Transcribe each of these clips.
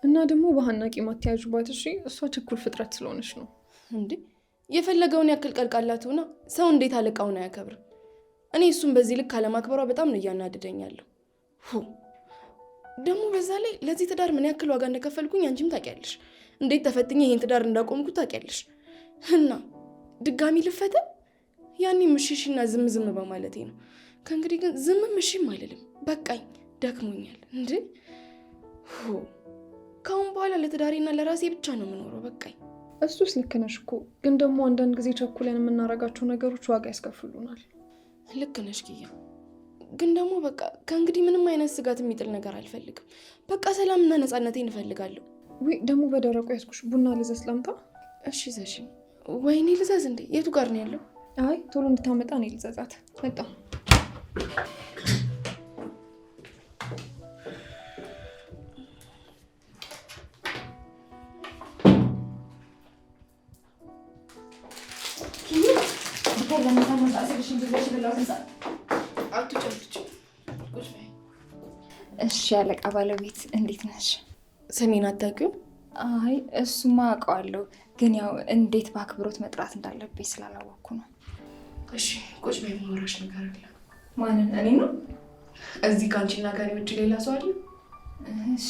እና ደግሞ በሀና ቂም አትያዥባት እሺ። እሷ ችኩል ፍጥረት ስለሆነች ነው። እንዴ የፈለገውን ያክል ቀልቃላት ሆና ሰው እንዴት አለቃውን አያከብርም? እኔ እሱን በዚህ ልክ አለማክበሯ በጣም ነው እያናደደኛለሁ። ደግሞ በዛ ላይ ለዚህ ትዳር ምን ያክል ዋጋ እንደከፈልኩኝ አንቺም ታውቂያለሽ። እንዴት ተፈትኜ ይሄን ትዳር እንዳቆምኩ ታውቂያለሽ። እና ድጋሚ ልፈተን? ያኔ ምሽሽና ዝም በማለቴ ነው። ከእንግዲህ ግን ዝምም እሺም አይደለም። በቃኝ፣ ደክሞኛል። እንዴ ከአሁን በኋላ ለትዳሬና ለራሴ ብቻ ነው የምኖረው። በቃኝ። እሱስ ልክ ነሽ እኮ፣ ግን ደግሞ አንዳንድ ጊዜ ቸኩለን የምናረጋቸው ነገሮች ዋጋ ያስከፍሉናል። ልክ ነሽ ኪያ፣ ግን ደግሞ በቃ ከእንግዲህ ምንም አይነት ስጋት የሚጥል ነገር አልፈልግም። በቃ ሰላምና ነፃነቴን እፈልጋለሁ። ወይ ደግሞ በደረቁ ያዝኩሽ። ቡና ልዘዝ ላምጣ? እሺ ዘሽኝ። ወይኔ ልዘዝ እንዴ? የቱ ጋር ነው ያለው? አይ ቶሎ እንድታመጣ እኔ ልዘዛት። መጣ። እሺ ያለቃ ባለቤት እንዴት ነሽ? ስሜን አታውቂውም? አይ እሱማ አውቀዋለሁ፣ ግን ያው እንዴት በአክብሮት መጥራት እንዳለብኝ ስላላወቅኩ ነው። እሺ ቁጭ በይ፣ የማወራሽ ነገር አለ። ማንን? እኔ ነው? እዚህ ከአንቺና ከእኔ ውጭ ሌላ ሰው አለ? እሺ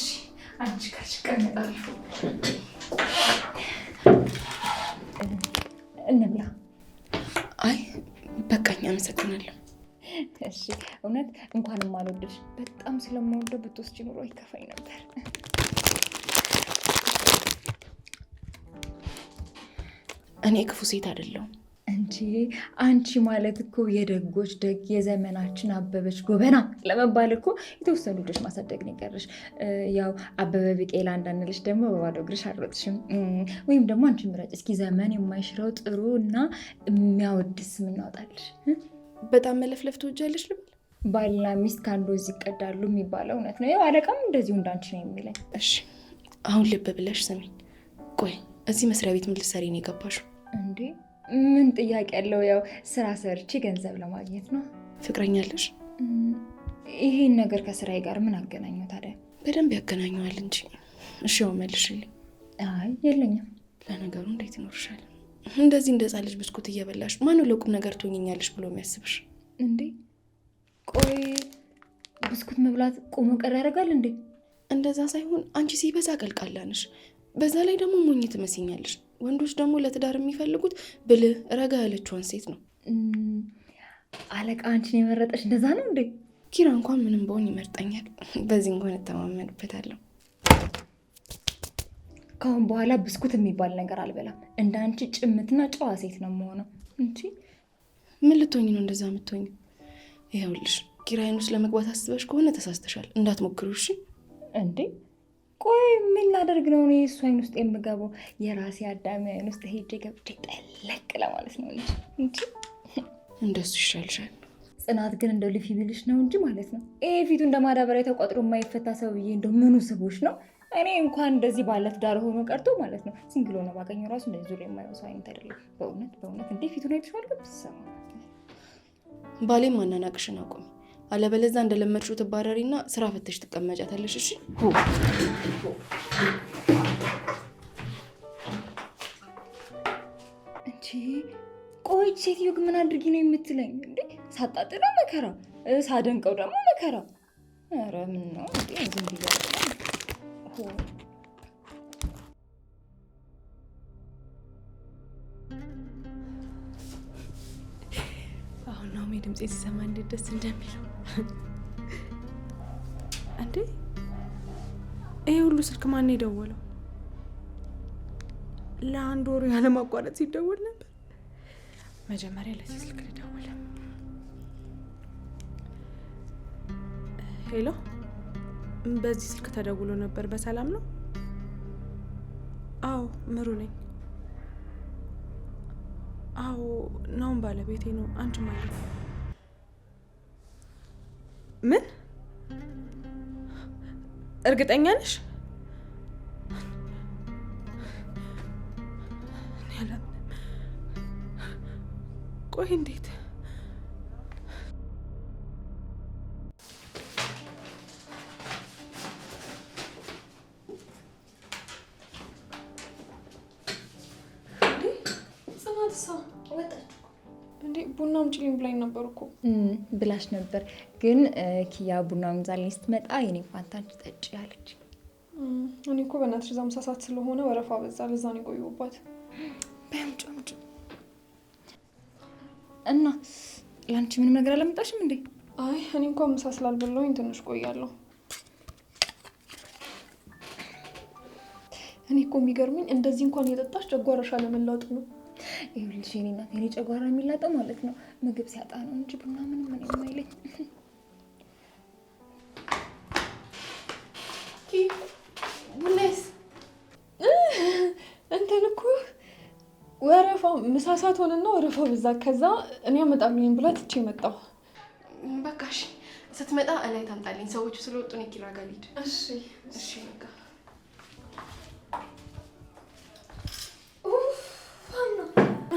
አንቺ ካልሽ እቀመጣለሁ። እንብላ። አይ በቃኝ፣ አመሰግናለሁ። እሺ እውነት እንኳንም አልወደድሽ። በጣም ስለምወደው ብትወስጂ ኑሮ ይከፋኝ ነበር። እኔ ክፉ ሴት አይደለሁም እንጂ አንቺ ማለት እኮ የደጎች ደግ የዘመናችን አበበች ጎበና ለመባል እኮ የተወሰኑ ልጆች ማሳደግ ነው የቀረሽ። ያው አበበ ቢቄላ እንዳንልሽ ደግሞ በባዶ እግርሽ አልሮጥሽም። ወይም ደግሞ አንቺ ምረጭ እስኪ ዘመን የማይሽረው ጥሩ እና የሚያወድስ ስም እናወጣልሽ። በጣም መለፍለፍ ትወጃለሽ ልበል? ባልና ሚስት ከአንዱ እዚህ ይቀዳሉ የሚባለው እውነት ነው። ያው አለቃም እንደዚሁ እንዳንቺ ነው የሚለኝ። እሺ አሁን ልብ ብለሽ ስሚኝ። ቆይ እዚህ መስሪያ ቤት ምን ልትሰሪ ነው የገባሽው? እንዴ ምን ጥያቄ ያለው? ያው ስራ ሰርቼ ገንዘብ ለማግኘት ነው። ፍቅረኛ አለሽ? ይሄን ነገር ከስራዬ ጋር ምን አገናኘው ታዲያ? በደንብ ያገናኘዋል እንጂ። እሺ ያው መልሽልኝ። አይ የለኝም። ለነገሩ እንዴት ይኖርሻል? እንደዚህ እንደ ሕፃን ልጅ ብስኩት እየበላሽ ማነው ለቁም ነገር ትሆኛለሽ ብሎ የሚያስብሽ? እንዴ ቆይ ብስኩት መብላት ቆሞ ቀር ያደርጋል እንዴ? እንደዛ ሳይሆን አንቺ ሲበዛ ቀልቃላ ነሽ። በዛ ላይ ደግሞ ሞኝ ትመስኛለሽ። ወንዶች ደግሞ ለትዳር የሚፈልጉት ብልህ ረጋ ያለችውን ሴት ነው። አለቃ አንቺን የመረጠሽ እንደዛ ነው እንዴ? ኪራ እንኳን ምንም በሆን ይመርጠኛል። በዚህ እንኳን እተማመንበታለሁ። ከአሁን በኋላ ብስኩት የሚባል ነገር አልበላም። እንደ አንቺ ጭምትና ጨዋ ሴት ነው የምሆነው እንጂ። ምን ልትሆኝ ነው እንደዛ የምትሆኝ? ይኸውልሽ ኪራይን ውስጥ ለመግባት አስበሽ ከሆነ ተሳስተሻል። እንዳትሞክሩ እሺ? እንዴ ቆይ ምን ላደርግ ነው እኔ እሱ አይን ውስጥ የምገባው? የራሴ አዳሚ አይን ውስጥ ሄጄ ገብቼ ጠለቅ ለማለት ነው እንጂ እንደሱ ይሻልሻል። ጽናት ግን እንደው ልፊ ቢልሽ ነው እንጂ ማለት ነው። ይሄ ፊቱ እንደ ማዳበሪያ ተቆጥሮ የማይፈታ ሰውዬ እንደው ምኑ ስቦች ነው? እኔ እንኳን እንደዚህ ባለ ትዳር ሆኖ ቀርቶ ማለት ነው ሲንግል ሆኖ ባገኘው ራሱ እንደዚህ ዙሪያ የማየው ሰው አይነት አይደለም። በእውነት እንዴ ፊቱ ነው የተሻለ ብትሰማ። ባሌም ማናናቅሽን አቁሚ፣ አለበለዚያ እንደለመድሽው ትባረሪና ስራ ፈተሽ ትቀመጫታለሽ። እሺ እንጂ ቆይ ሴትዮ ግን ምን አድርጊ ነው የምትለኝ እንዴ? ሳጣጥለው መከራ፣ ሳደንቀው ደግሞ መከራ። ኧረ ምን ነው እንዴ ዝም ብያለሁ። አሁን ነው ድምጼ ሲሰማ እንዴት ደስ እንደሚለው እንዴ! ይሄ ሁሉ ስልክ ማን የደወለው? ለአንድ ወሩ ያለማቋረጥ ሲደወል ነበር። መጀመሪያ ለዚህ ስልክ ልደውል። ሄሎ፣ በዚህ ስልክ ተደውሎ ነበር። በሰላም ነው? አዎ ምሩ ነኝ። አዎ ናውን ባለቤቴ ነው። አንቺ ማለት ነው? ምን? እርግጠኛ ነሽ? ቆይ እንዴት? ጽናትሳ ወጣች እንዴ? ቡና አምጪልኝ ብላኝ ነበር እኮ። ብላሽ ነበር ግን ኪያ ቡና ምዛልኝ ስትመጣ የኔ ፋንታን ጠጪ ያለች። እኔ እኮ በእናትሽ እዛ ምሳ ሰዓት ስለሆነ ወረፋ በዛ፣ ለዛ ነው የቆየሁባት። በምጭ እና ለአንቺ ምንም ነገር አላመጣሽም እንዴ? አይ እኔ እንኳን ምሳ ስላልበላሁኝ ትንሽ ቆያለሁ። እኔ እኮ የሚገርመኝ እንደዚህ እንኳን የጠጣሽ ጨጓራሽ አለመላጡ ነው። ይኸውልሽ የኔ እናት የኔ ጨጓራ የሚላጠው ማለት ነው ምግብ ሲያጣ ነው እንጂ ቡና ምንም ምን የማይለኝ። ቡናይስ እንትን እኮ ወረፋ ምሳ ሰዓት ሆነና ወረፋ በዛ። ከዛ እኔ አመጣልኝ ብላ ትቼ መጣሁ። በቃ እሺ፣ ስትመጣ እኔ ታምጣልኝ። ሰዎቹ ስለወጡ ነው ኪራ ጋር ልሂድ። እሺ እሺ በቃ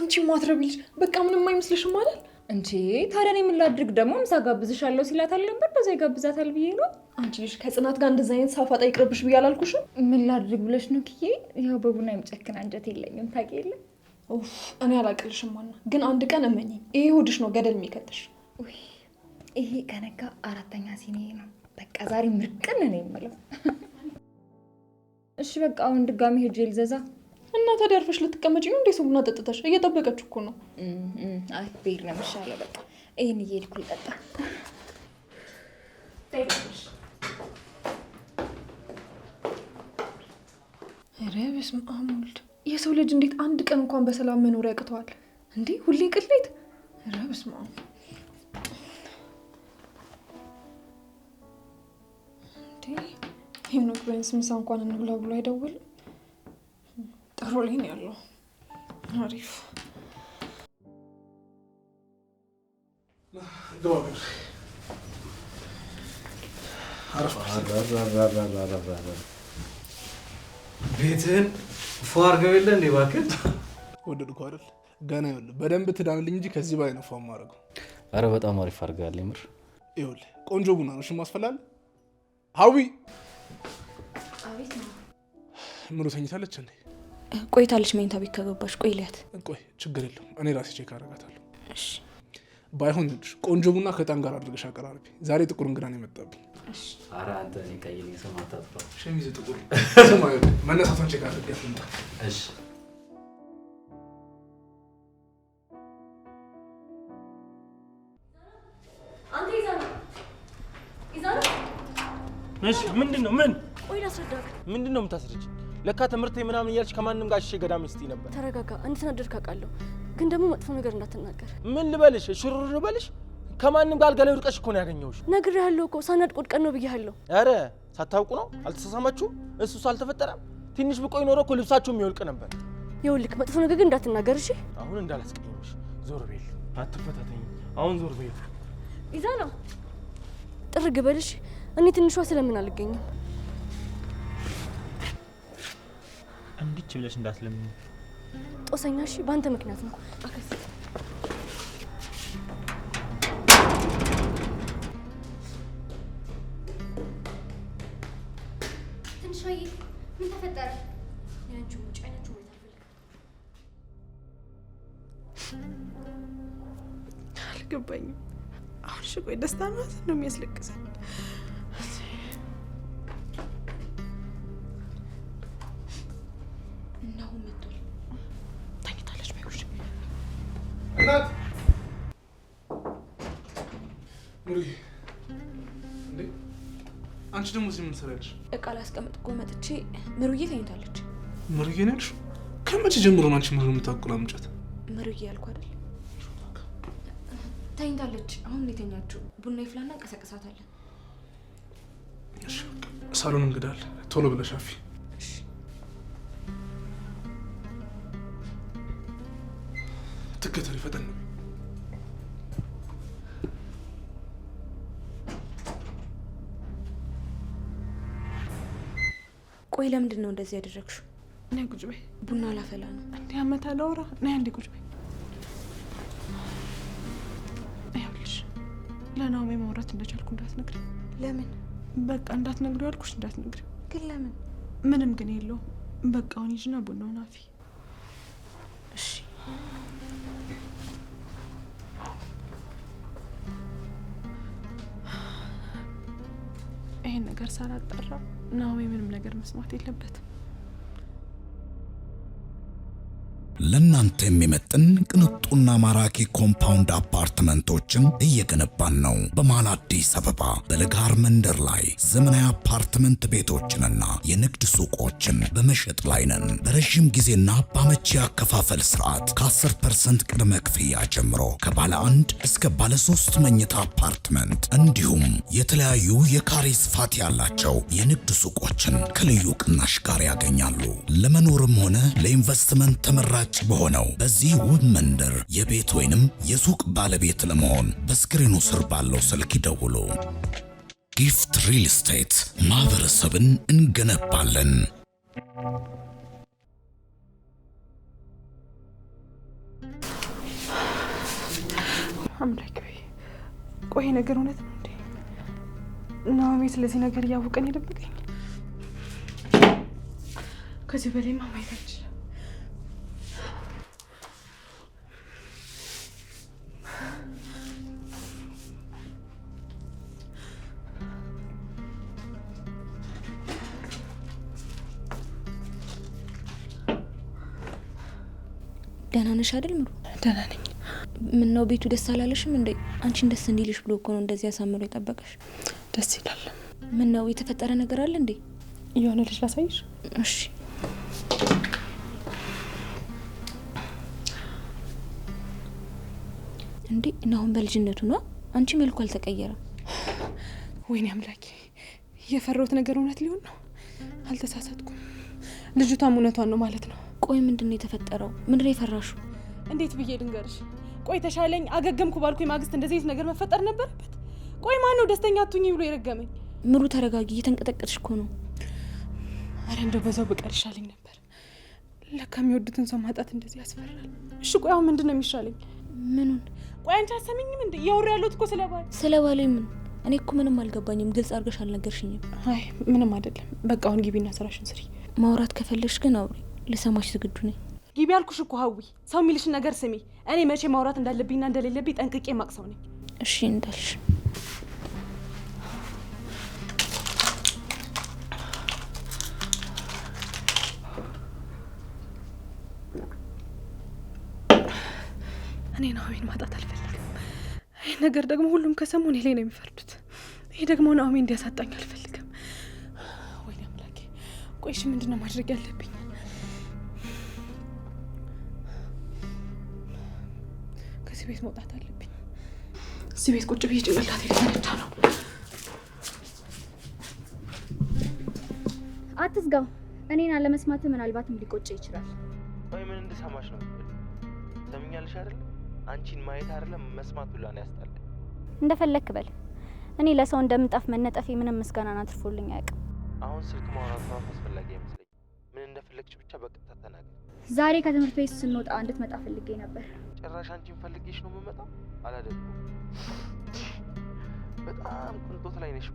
አንቺ ማትረቢ ልጅ በቃ ምንም አይመስልሽም አይደል? እንጂ ታዲያ እኔ ምን ላድርግ ደግሞ? ምሳ ጋብዝሻለሁ ሲላታል ነበር በዛ ይጋብዛታል ብዬ ነው። አንቺ ልጅ ከጽናት ጋር እንደዛ አይነት ሳፋጣ ይቅርብሽ ብዬ አላልኩሽም? ምን ላድርግ ብለሽ ነው ኪዬ? ያው በቡና የምጨክን አንጀት የለኝም ታውቂ የለ። እኔ አላቅልሽም ማና፣ ግን አንድ ቀን እመኚኝ ይሄ ሆድሽ ነው ገደል የሚከተሽ። ይሄ ከነጋ 4ኛ ሲኒ ነው። በቃ ዛሬ ምርቅን ነው የምለው። እሺ በቃ አሁን ድጋሚ ሄጄ ልዘዛ እና ታዲያ አርፈሽ ልትቀመጪ ነው እንዴ? ሰው ቡና ጠጥተሽ እየጠበቀች እኮ ነው። አይ ብሄድ ነው የሚሻለው። በቃ ይሄን እየሄድኩ ልጠጣ። ኧረ በስመ አብ ወልድ። የሰው ልጅ እንዴት አንድ ቀን እንኳን በሰላም መኖር ያቅተዋል እንዴ? ሁሌ ቅሌት። ኧረ በስመ አብ እንዴ! ሄኖክ ቢያንስ ምሳ እንኳን እንብላ ብሎ አይደውልም። ጥሩ ላይ ነው ያለው። አሪፍ ቤትህን ፏ አድርገው የለ እንዴ? እባክህ ወደድኩ አይደል? ገና ይኸውልህ በደንብ ትዳንልኝ እንጂ ከዚህ በላይ ነው ፏ የማደርገው። ኧረ በጣም አሪፍ አድርገሃል የምር። ይኸውልህ ቆንጆ ቡና ነው። እሺ ማስፈላለ ሀዊ አቤት ነው። ምሩ ተኝታለች እንዴ? ቆይታለች መኝታ ቤት ከገባች። ቆይ ልያት። ቆይ ችግር የለውም እኔ ራሴ ቼክ አደርጋታለሁ። እሺ ባይሆን ይኸውልሽ ቆንጆ ቡና ከዕጣን ጋር አድርገሽ አቀራርቢ። ዛሬ ጥቁር እንግዳ ነው የመጣብኝ። እሺ ኧረ አንተ እኔ ቀይ ነኝ ስም አታጥፋ። ሸሚዝ ጥቁር ስማ፣ መነሳቷን ቼክ አድርጊያት ልምጣ። እሺ አንተ ይዛና እሺ ምንድነው? ምን ቆይ ላስረዳህ። ምንድነው የምታስረጅ? ለካ ትምህርት ምናምን እያልሽ ከማንም ጋር እሺ ገዳም ስትይ ነበር። ተረጋጋ። እንድትናደድክ አውቃለሁ፣ ግን ደግሞ መጥፎ ነገር እንዳትናገር። ምን ልበልሽ? ሽሩሩ ልበልሽ? ከማንም ጋር አልጋ ላይ ወድቀሽ እኮ ነው ያገኘሁሽ። ነግሬሃለሁ እኮ ሳናድ ቁድቀን ነው ብዬሃለሁ። ኧረ ሳታውቁ ነው? አልተሳሳማችሁም? እሱስ አልተፈጠረም? ትንሽ ብቆይ ኖሮ እኮ ልብሳችሁ የሚወልቅ ነበር። ይኸውልህ መጥፎ ነገር ግን እንዳትናገር እሺ? አሁን እንዳላስቀየምሽ ዞር በይል። አትፈታተኝ። አሁን ዞር በይል። ይዛና ጥርግ በልሽ። እኔ ትንሿ ስለምን አልገኝም? እንዲች ብለሽ እንዳትለምኝ ጦሰኛ። እሺ በአንተ ምክንያት ነው። አከስ ትንሽዬ ምን ተፈጠረ? ያንቺ ሙጭ አይናችሁ ወይ አልገባኝም። አሁን እሺ ቆይ ደስታ ማለት ነው የሚያስለቅሰኝ? እናው መጥቷል። ተኝታለች። ባይሆሽ እናት ሙሪ እንዴ! አንቺ ደግሞ እዚህ ምን ትሰሪያለሽ? እቃ ላስቀምጥ እኮ መጥቼ ምሩዬ ተኝታለች። ምሩዬ ነው ያልሽው? ከመቼ ጀምሮ ነው አንቺ ምሩ የምታቆላምጫት? ምሩዬ ያልኩ አይደል? ተኝታለች። አሁን ነው የተኛችው። ቡና ይፍላና እንቀሰቅሳታለን። እሺ ሳሎን እንግዳል። ቶሎ ብለሽ አፊ። እሺ ትከተሪ ፈጠን ነው። ቆይ ለምንድን ነው እንደዚህ ያደረግሽው? ነይ ቁጭ በይ። ቡና ላፈላ ነው። እንዴ አመታ ላውራ። ነይ አንዴ ቁጭ በይ። ይኸውልሽ ለናኦሚ ማውራት እንደቻልኩ እንዳትነግሪ። ለምን? በቃ እንዳትነግሪ ያልኩሽ እንዳትነግሪ። ግን ለምን? ምንም ግን የለውም። በቃ አሁን ሂጂና ቡናውን አፊ። እሺ ይሄን ነገር ሳላጣራ ናሆሜ ምንም ነገር መስማት የለበትም። ለእናንተ የሚመጥን ቅንጡና ማራኪ ኮምፓውንድ አፓርትመንቶችን እየገነባን ነው። በመሃል አዲስ አበባ በለጋር መንደር ላይ ዘመናዊ አፓርትመንት ቤቶችንና የንግድ ሱቆችን በመሸጥ ላይ ነን። በረዥም ጊዜና በአመቺ አከፋፈል ስርዓት ከ10% ቅድመ ክፍያ ጀምሮ ከባለ 1 እስከ ባለ 3 መኝታ አፓርትመንት እንዲሁም የተለያዩ የካሬ ስፋት ያላቸው የንግድ ሱቆችን ከልዩ ቅናሽ ጋር ያገኛሉ። ለመኖርም ሆነ ለኢንቨስትመንት ተመራጭ በሆነው በዚህ ውብ መንደር የቤት ወይንም የሱቅ ባለቤት ለመሆን በስክሪኑ ስር ባለው ስልክ ይደውሉ። ጊፍት ሪል ስቴት ማህበረሰብን እንገነባለን። አምላክ ቆይ ነገር እውነት ነው እንዴ? ናሆሜ ስለዚህ ነገር እያወቀን የደበቀኝ? ከዚህ በላይ ማየት አልችልም። ደህና ነሽ አይደል ምሩ? ደህና ነኝ። ምን ነው ቤቱ ደስ አላለሽም እንዴ? አንቺን ደስ እንዲልሽ ብሎ እኮ ነው እንደዚህ አሳምሮ የጠበቀሽ። ደስ ይላል። ምን ነው የተፈጠረ ነገር አለ እንዴ? የሆነ ልጅ ላሳይሽ? እሺ። እንዴ እናሁን በልጅነቱ ነው? አንቺ መልኩ አልተቀየረም። ወይኔ አምላኬ፣ የፈራሁት ነገር እውነት ሊሆን ነው። አልተሳሳትኩም። ልጅቷም እውነቷን ነው ማለት ነው። ቆይ ምንድነው የተፈጠረው? ምንድነው የፈራሹ? እንዴት ብዬ ልንገርሽ? ቆይ ተሻለኝ አገገምኩ ባልኩ ማግስት እንደዚህ ነገር መፈጠር ነበረበት? ቆይ ማን ነው ደስተኛ አትሁኝ ብሎ የረገመኝ? ምሩ ተረጋጊ፣ እየተንቀጠቀጥሽ እኮ ነው። አረ እንደው በዛው ብቀር ይሻለኝ ነበር። ለካ የሚወዱትን ሰው ማጣት እንደዚህ ያስፈራል። እሺ ቆይ አሁን ምንድነው የሚሻለኝ? ምኑን? ቆይ አንቺ አሰሚኝም እንዴ? ያወራ ያለሁት እኮ ስለ ባሌ ምን? እኔ እኮ ምንም አልገባኝም። ግልጽ አድርገሽ አልነገርሽኝም። አይ ምንም አይደለም። በቃ አሁን ግቢና ስራሽን ስሪ። ማውራት ከፈለሽ ግን አውሪ፣ ልሰማሽ ዝግጁ ነኝ። ግቢ ያልኩሽ እኮ ሀዊ። ሰው የሚልሽን ነገር ስሚ። እኔ መቼ ማውራት እንዳለብኝና እንደሌለብኝ ጠንቅቄ ማቅሰው ነኝ። እሺ እንዳልሽ። እኔ ናሆሜን ማጣት አልፈልግም። ይህ ነገር ደግሞ ሁሉም ከሰሙ እኔ ላይ ነው የሚፈርዱት። ይሄ ደግሞ ናሆሜ እንዲያሳጣኝ አልፈልግም። ወይኔ አምላኬ። ቆይሽ ምንድነው ማድረግ ያለብኝ? ከዚህ ቤት መውጣት አለብኝ። እዚህ ቤት ቁጭ ብዬ ጭንቅላቴ ሊፈነዳ ነው። አትዝጋው። እኔን አለመስማት ምናልባትም ሊቆጭ ይችላል። ወይ ምን እንድሰማሽ ነው? ሰምኛለሽ አይደል? አንቺን ማየት አይደለም መስማት ሁላ ነው ያስጣል። እንደፈለክ በል። እኔ ለሰው እንደምንጣፍ መነጠፌ ምንም ምስጋናን አትርፎልኝ አያውቅም። አሁን ስልክ ማውራት ነው አስፈላጊ አይመስለኝ። ምን እንደፈለግሽ ብቻ በቀጥታ ተናገር። ዛሬ ከትምህርት ቤት ስንወጣ እንድትመጣ ፈልጌ ነበር። ጭራሽ አንቺን ፈልጌሽ ነው የምመጣው? አላደርኩም። በጣም ቅንጦት ላይ ነሽ።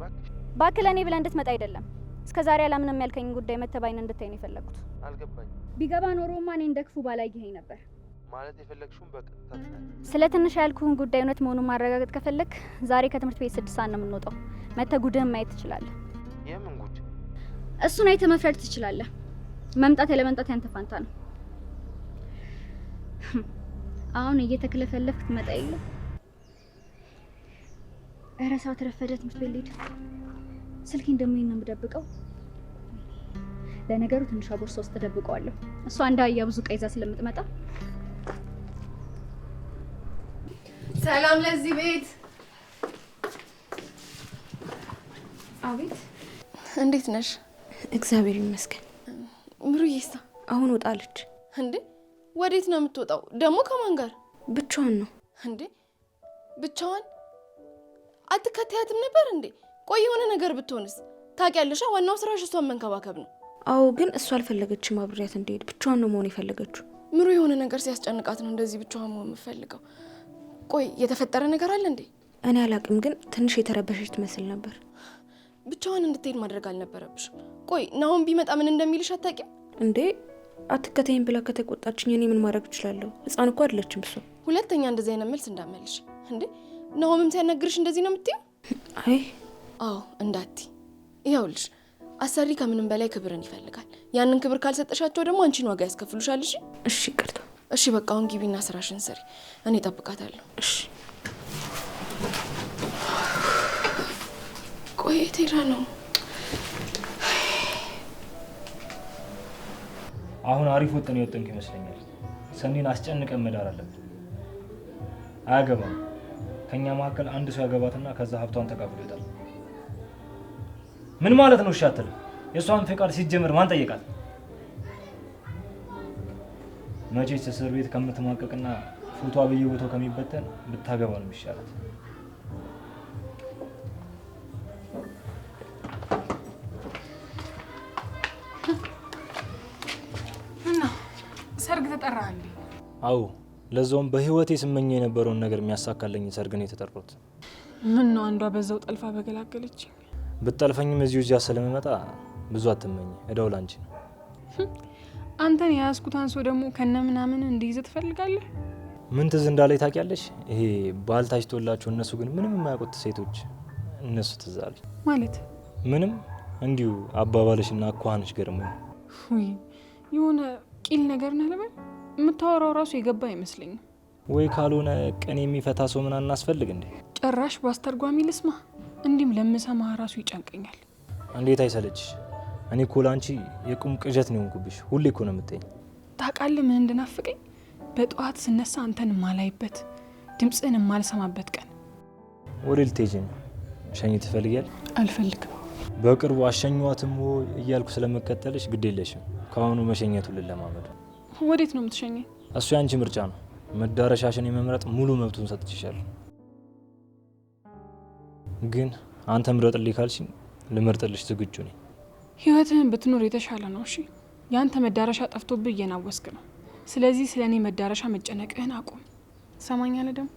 እባክህ ለእኔ ብለህ እንድትመጣ አይደለም። እስከ ዛሬ አላምንም ያልከኝ ጉዳይ መተባይን እንድታይ ነው የፈለኩት። አልገባኝም። ቢገባ ኖሮማ እኔ እንደክፉ ባላየኸኝ ነበር። ማለት የፈለግሽውን በቀጥታ ተናገር። ስለ ትንሽ ያልኩህን ጉዳይ እውነት መሆኑን ማረጋገጥ ከፈለክ ዛሬ ከትምህርት ቤት 6 ሰዓት ነው የምንወጣው። መተህ ጉድህን ማየት ትችላለህ። የምን ጉድ? እሱን አይተህ መፍረድ ትችላለህ። መምጣት ያለመምጣት ያንተ ፋንታ ነው። አሁን እየተክለፈለፍክ ትመጣ የለ። ኧረ ሰዓት ረፈደ። ትምህርት ቤት ልሂድ። ስልኬን ደግሞ ይሄን ነው የምደብቀው። ለነገሩ ትንሿ ቦርሳ ውስጥ ደብቀዋለሁ። እሷ እንዳያ ብዙ ዕቃ ይዛ ስለምትመጣ። ሰላም ለዚህ ቤት። አቤት። እንዴት ነሽ? እግዚአብሔር ይመስገን። ምሩዬሳ አሁን ወጣለች። እንዴ ወዴት ነው የምትወጣው? ደግሞ ከማን ጋር? ብቻዋን ነው። እንዴ ብቻዋን? አትከታያትም ነበር እንዴ? ቆይ የሆነ ነገር ብትሆንስ? ታውቂያለሽ፣ ዋናው ስራሽ እሷን መንከባከብ ነው። አዎ ግን እሷ አልፈለገችም አብሬያት እንድሄድ። ብቻዋን ነው መሆን የፈለገችው። ምሩ የሆነ ነገር ሲያስጨንቃት ነው እንደዚህ ብቻዋን መሆን የምፈልገው። ቆይ የተፈጠረ ነገር አለ እንዴ? እኔ አላቅም፣ ግን ትንሽ የተረበሸች ትመስል ነበር። ብቻዋን እንድትሄድ ማድረግ አልነበረብሽም። ቆይ ናሆም ቢመጣ ምን እንደሚልሽ አታውቂም እንዴ? አትከተይም ብላ ከተቆጣችኝ እኔ ምን ማድረግ እችላለሁ? ህፃን እኮ አይደለችም እሷ። ሁለተኛ እንደዚህ አይነት መልስ እንዳመልሽ እንዴ? ናሆምም ሲያናግርሽ እንደዚህ ነው የምትይው? አይ አዎ እንዳቲ ይኸውልሽ አሰሪ ከምንም በላይ ክብርን ይፈልጋል። ያንን ክብር ካልሰጠሻቸው ደግሞ አንቺን ዋጋ ያስከፍሉሻል። እሺ እሺ ይቅርታ። እሺ በቃ አሁን ግቢና ስራሽን ስሪ፣ እኔ እጠብቃታለሁ። እሺ ቆይ ቴራ ነው አሁን አሪፍ ወጥን የወጥንክ ይመስለኛል። ሰኒን አስጨንቀን መዳር አለብን። አያገባም። ከኛ መካከል አንድ ሰው ያገባትና ከዛ ሀብቷን ተካፍሎ ይጣል። ምን ማለት ነው? እሺ አትልም? የሷን ፍቃድ ሲጀምር ማን ጠየቃት? መቼስ እስር ቤት ከምትማቀቅና ፎቶ በየቦታው ከሚበተን ብታገባ ነው የሚሻላት። ሰርግ ተጠራህ እንዴ? አዎ፣ ለዛውም በህይወቴ ስመኝ የነበረውን ነገር የሚያሳካልኝ ሰርግ ነው የተጠራሁት። ምን ነው አንዷ በዛው ጠልፋ በገላገለች። ብትጠልፈኝም እዚያ ስለምመጣ ብዙ አትመኝ፣ እዳው ላንቺ ነው። አንተን የያዝኩት አንሶ ደግሞ ከነ ምናምን እንዲይዝ ትፈልጋለህ? ምን ትዝ እንዳለኝ ታውቂያለሽ? ይሄ ባል ታጭቶላቸው እነሱ ግን ምንም የማያውቁት ሴቶች እነሱ ትዝ አሉኝ። ማለት ምንም እንዲሁ አባባልሽና አኳኋንሽ ገርሞኝ። ውይ የሆነ ቂል ነገር ነህ ልበል። የምታወራው ራሱ የገባ አይመስለኝም። ወይ ካልሆነ ቀን የሚፈታ ሰው ምን አናስፈልግ እንዴ? ጭራሽ በአስተርጓሚ ልስማ? እንዲህም ለምሰማህ ራሱ ይጨንቀኛል። እንዴት አይሰለችሽ? እኔ እኮ ላንቺ የቁም ቅዠት ነው የሆንኩብሽ። ሁሌ እኮ ነው የምትይኝ። ታውቃለህ ምን እንድናፍቀኝ? በጠዋት ስነሳ አንተን ማላይበት፣ ድምፅህን ማልሰማበት ቀን። ወደ ልትሄጂ ነው? ሸኝ ትፈልጊያለሽ? አልፈልግም። በቅርቡ አሸኟትም ወይ እያልኩ ስለመከተልሽ ግድ የለሽም። ከአሁኑ መሸኘቱን ልለማመድ። ወዴት ነው የምትሸኘኝ? እሱ ያንቺ ምርጫ ነው። መዳረሻሽን የመምረጥ ሙሉ መብቱን ሰጥቼሻለሁ። ግን አንተ ምረጥልኝ ካልሽኝ ልመርጥልሽ ዝግጁ ነኝ። ህይወትህን ብትኖር የተሻለ ነው። እሺ ያንተ መዳረሻ ጠፍቶብህ እየናወስክ ነው። ስለዚህ ስለ እኔ መዳረሻ መጨነቅህን አቁም። ትሰማኛለህ? ደግሞ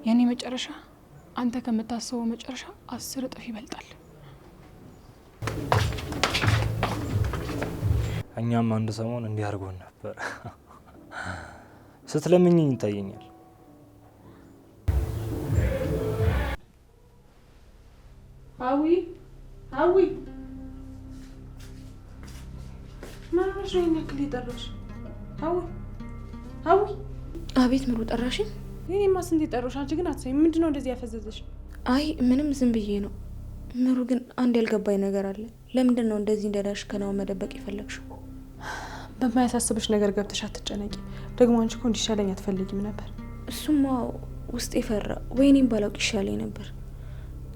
የእኔ መጨረሻ አንተ ከምታስበው መጨረሻ 10 እጥፍ ይበልጣል። እኛም አንድ ሰሞን እንዲህ አድርጎን ነበር። ስትለምኝኝ ይታየኛል። አዊ አዊ ማረሽ ነው ያክል የጠራሽ? አዊ አቤት ምሩ ጠራሽኝ? እኔማ ስንት የጠራሽ? አንቺ ግን አትሰይም። ምንድነው እንደዚህ ያፈዘዘሽ? አይ ምንም ዝም ብዬ ነው። ምሩ ግን አንድ ያልገባኝ ነገር አለ። ለምንድን ነው እንደዚህ እንደዳሽ ከናው መደበቅ የፈለግሽው? በማያሳስብሽ ነገር ገብተሽ አትጨነቂ። ደግሞ አንቺ እኮ እንዲሻለኝ አትፈልጊም ነበር። እሱማ ውስጤ ፈራ። ወይኔም ባላውቅ ይሻለኝ ነበር።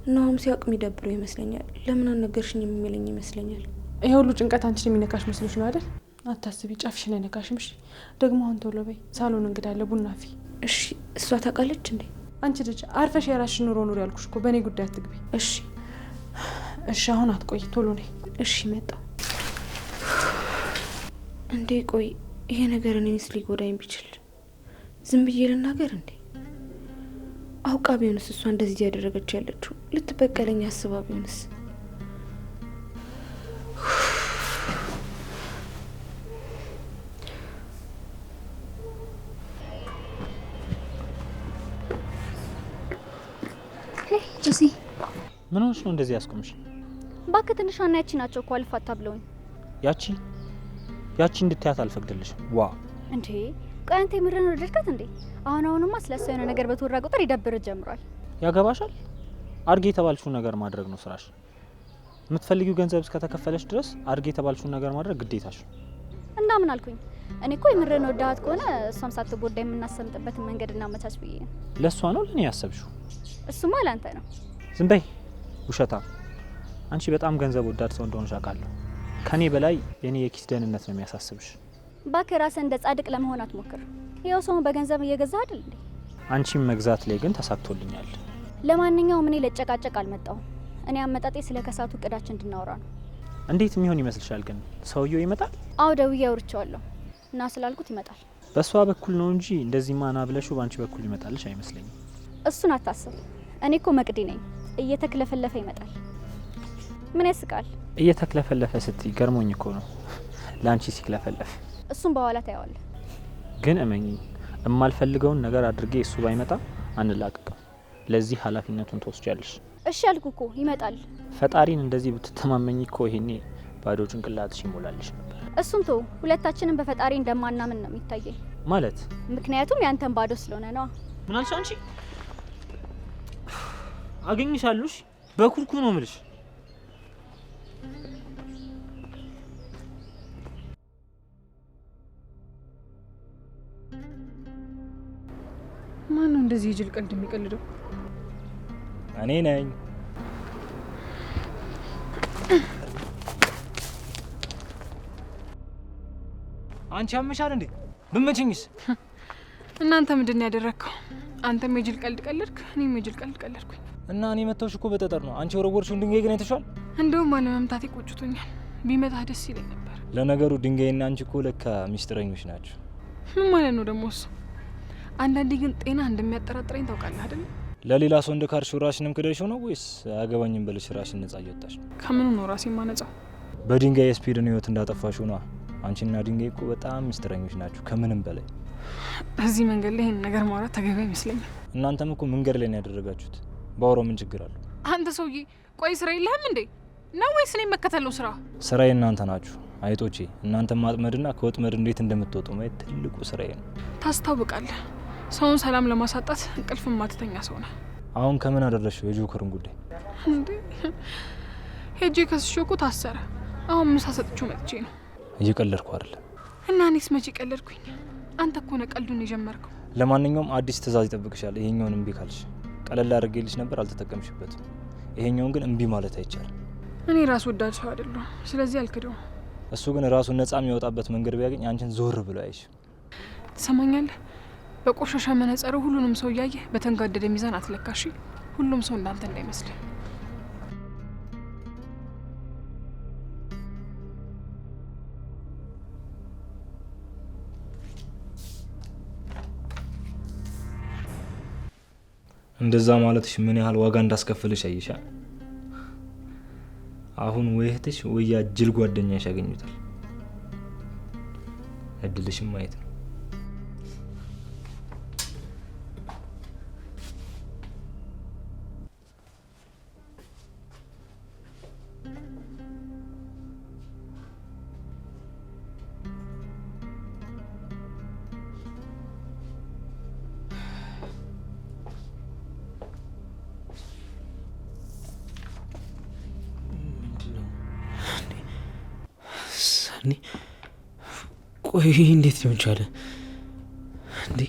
እናውም ሲያውቅ የሚደብረው ይመስለኛል። ለምን አልነገርሽኝ የሚለኝ ይመስለኛል። ይሄ ሁሉ ጭንቀት አንቺን የሚነካሽ መስሎሽ ነው አይደል? አታስቢ፣ ጫፍሽን አይነካሽም። እሺ ደግሞ አሁን ቶሎ በይ፣ ሳሎን እንግዳ አለ፣ ቡና ፊ። እሺ እሷ ታውቃለች እንዴ? አንቺ ልጅ አርፈሽ የራስሽን ኑሮ ኑሪ ያልኩሽ እኮ። በእኔ ጉዳይ አትግቢ። እሺ እሺ፣ አሁን አትቆይ፣ ቶሎ ነይ። እሺ መጣሁ። እንዴ ቆይ ይሄ ነገር እኔንስ ሊጎዳኝ ቢችል ዝም ብዬ ልናገር እንዴ? አውቃ ቢሆንስ? እሷ እንደዚህ ያደረገች ያለችው ልትበቀለኝ አስባ ቢሆንስ? ጆሲ ምን ሆነሽ ነው እንደዚህ ያስቆምሽ? እባክህ ትንሿና ያቺ ናቸው እኮ አልፋታ ብለውኝ። ያቺ እንድትያት አልፈቅድልሽም። ዋ እንዴ ቆይ አንተ የምረን ወደድካት እንዴ? አሁንማ ስለሷ የሆነ ነገር በተወራ ቁጥር ይደብር ጀምሯል። ያገባሻል? አድርጌ የተባልሽውን ነገር ማድረግ ነው ስራሽ። የምትፈልጊው ገንዘብ እስከተከፈለሽ ድረስ አድርጌ የተባልሽውን ነገር ማድረግ ግዴታሽ ነው። እና ምን አልኩኝ? እኔ እኮ የምረን ወዳት ከሆነ እሷም ሳትጎዳ የምናሰምጥበትን መንገድ እናመቻች ብዬ ነው። ለእሷ ነው ለእኔ ያሰብሽው? እሱማ ለአንተ ነው። ዝም በይ ውሸታ። አንቺ በጣም ገንዘብ ወዳድ ሰው እንደሆንሽ አውቃለሁ። ከኔ በላይ የኔ የኪስ ደህንነት ነው የሚያሳስብሽ። እባክህ ራስህ እንደ ጻድቅ ለመሆን አትሞክር። ይኸው ሰውን በገንዘብ እየገዛ አይደል እንዴ? አንቺም መግዛት ላይ ግን ተሳክቶልኛል። ለማንኛውም እኔ ለጨቃጨቅ አልመጣሁም። እኔ አመጣጤ ስለ ከሳቱ እቅዳችን እንድናወራ ነው። እንዴት የሚሆን ይመስልሻል ግን? ሰውየው ይመጣል? አዎ ደውዬ አውርቼዋለሁ እና ስላልኩት ይመጣል። በእሷ በኩል ነው እንጂ እንደዚህ ማና ብለሽው በአንቺ በኩል ይመጣልሽ አይመስለኝም። እሱን አታስብ። እኔ እኮ መቅዲ ነኝ። እየተክለፈለፈ ይመጣል። ምን ያስቃል? እየተክለፈለፈ ስትይ ገርሞኝ እኮ ነው ለአንቺ ሲክለፈለፍ። እሱን በኋላ ታየዋለህ። ግን እመኚ፣ የማልፈልገውን ነገር አድርጌ እሱ ባይመጣ አንላቀቅም። ለዚህ ኃላፊነቱን ትወስጃለሽ። እሺ አልኩ እኮ ይመጣል። ፈጣሪን እንደዚህ ብትተማመኝ እኮ ይሄኔ ባዶ ጭንቅላትሽ ይሞላልሽ ነበር። እሱን ተው፣ ሁለታችንም በፈጣሪ እንደማናምን ነው የሚታየኝ። ማለት ምክንያቱም ያንተን ባዶ ስለሆነ ነው። ምን አልሽ አንቺ? አገኝሻለሽ በኩርኩ ነው የምልሽ። ማን ነው እንደዚህ ይጅል ቀልድ የሚቀልደው? እኔ ነኝ። አንቺ ያመሻል እንዴ? ብመችኝስ? እናንተ ምንድን ያደረግከው? አንተም የጅል ቀልድ ቀልድክ፣ እኔም የጅል ቀልድ ቀልድኩኝ። እና እኔ መተውሽ እኮ በጠጠር ነው። አንቺ ወረወርሽውን ድንጋይ ግን አይተሽዋል? እንደውም ባለመምታቴ ቆጭቶኛል። ቢመታህ ደስ ይለኝ ነበር። ለነገሩ ድንጋይና አንቺ እኮ ለካ ሚስጥረኞች ናቸው። ምን ማለት ነው ደግሞ እሱ? አንዳንዴ ግን ጤና እንደሚያጠራጥረኝ ታውቃለህ አይደል? ለሌላ ሰው እንደ ካርሽ ራስሽንም ክደሽው ነው ወይስ አገባኝም ብለሽ ራስሽን ነጻ እየወጣሽ ነው? ከምኑ ነው ራሴን ማነጻው? በድንጋይ የስፒድን ህይወት እንዳጠፋሽው ነው። አንቺና ድንጋይ እኮ በጣም ሚስጥረኞች ናቸው ከምንም በላይ። እዚህ መንገድ ላይ ይሄን ነገር ማውራት ተገቢ አይመስለኝም። እናንተም እኮ መንገድ ላይ ነው ያደረጋችሁት። ባወራው ምን ችግር አለው? አንተ ሰውዬ ቆይ ስራ የለህም እንዴ? ነው ወይስ እኔ መከተል ነው ስራ? ስራዬ እናንተ ናችሁ አይጦቼ። እናንተ ማጥመድና ከወጥመድ እንዴት እንደምትወጡ ማየት ትልቁ ስራዬ ነው። ታስታውቃለህ፣ ሰውን ሰላም ለማሳጣት እንቅልፍ ማትተኛ ሰው ነህ። አሁን ከምን አደረሽው የጆከርን ጉዳይ? እንዴ ሄጄ ከስሼው እኮ ታሰረ። አሁን ምሳ ሰጥቼው መጥቼ ነው። እየቀለድኩ አይደለም። እና እኔስ መቼ ቀለድኩኝ? አንተ እኮ ነው ቀልዱን የጀመርከው። ለማንኛውም አዲስ ትዕዛዝ ይጠብቅሻል። ይሄኛውን እምቢ ካልሽ ቀለል አድርጌልሽ ነበር፣ አልተጠቀምሽበትም። ይሄኛውን ግን እምቢ ማለት አይቻልም። እኔ ራስ ወዳድ ሰው አይደለሁ፣ ስለዚህ አልክደውም። እሱ ግን ራሱን ነጻ የሚያወጣበት መንገድ ቢያገኝ አንቺን ዞር ብሎ አይሽ። ትሰማኛለህ? በቆሻሻ መነጽር ሁሉንም ሰው እያየ በተንጋደደ ሚዛን አትለካሽ። ሁሉም ሰው እንዳንተ እንዳይመስል። እንደዛ ማለትሽ ምን ያህል ዋጋ እንዳስከፍልሽ አይሻ። አሁን ወይ እህትሽ ወይ ያ ጅል ጓደኛሽ ያገኙታል። እድልሽም ማየት ነው። ሰኒ ቆይ እንዴት ሊሆን ቻለ እንዴ?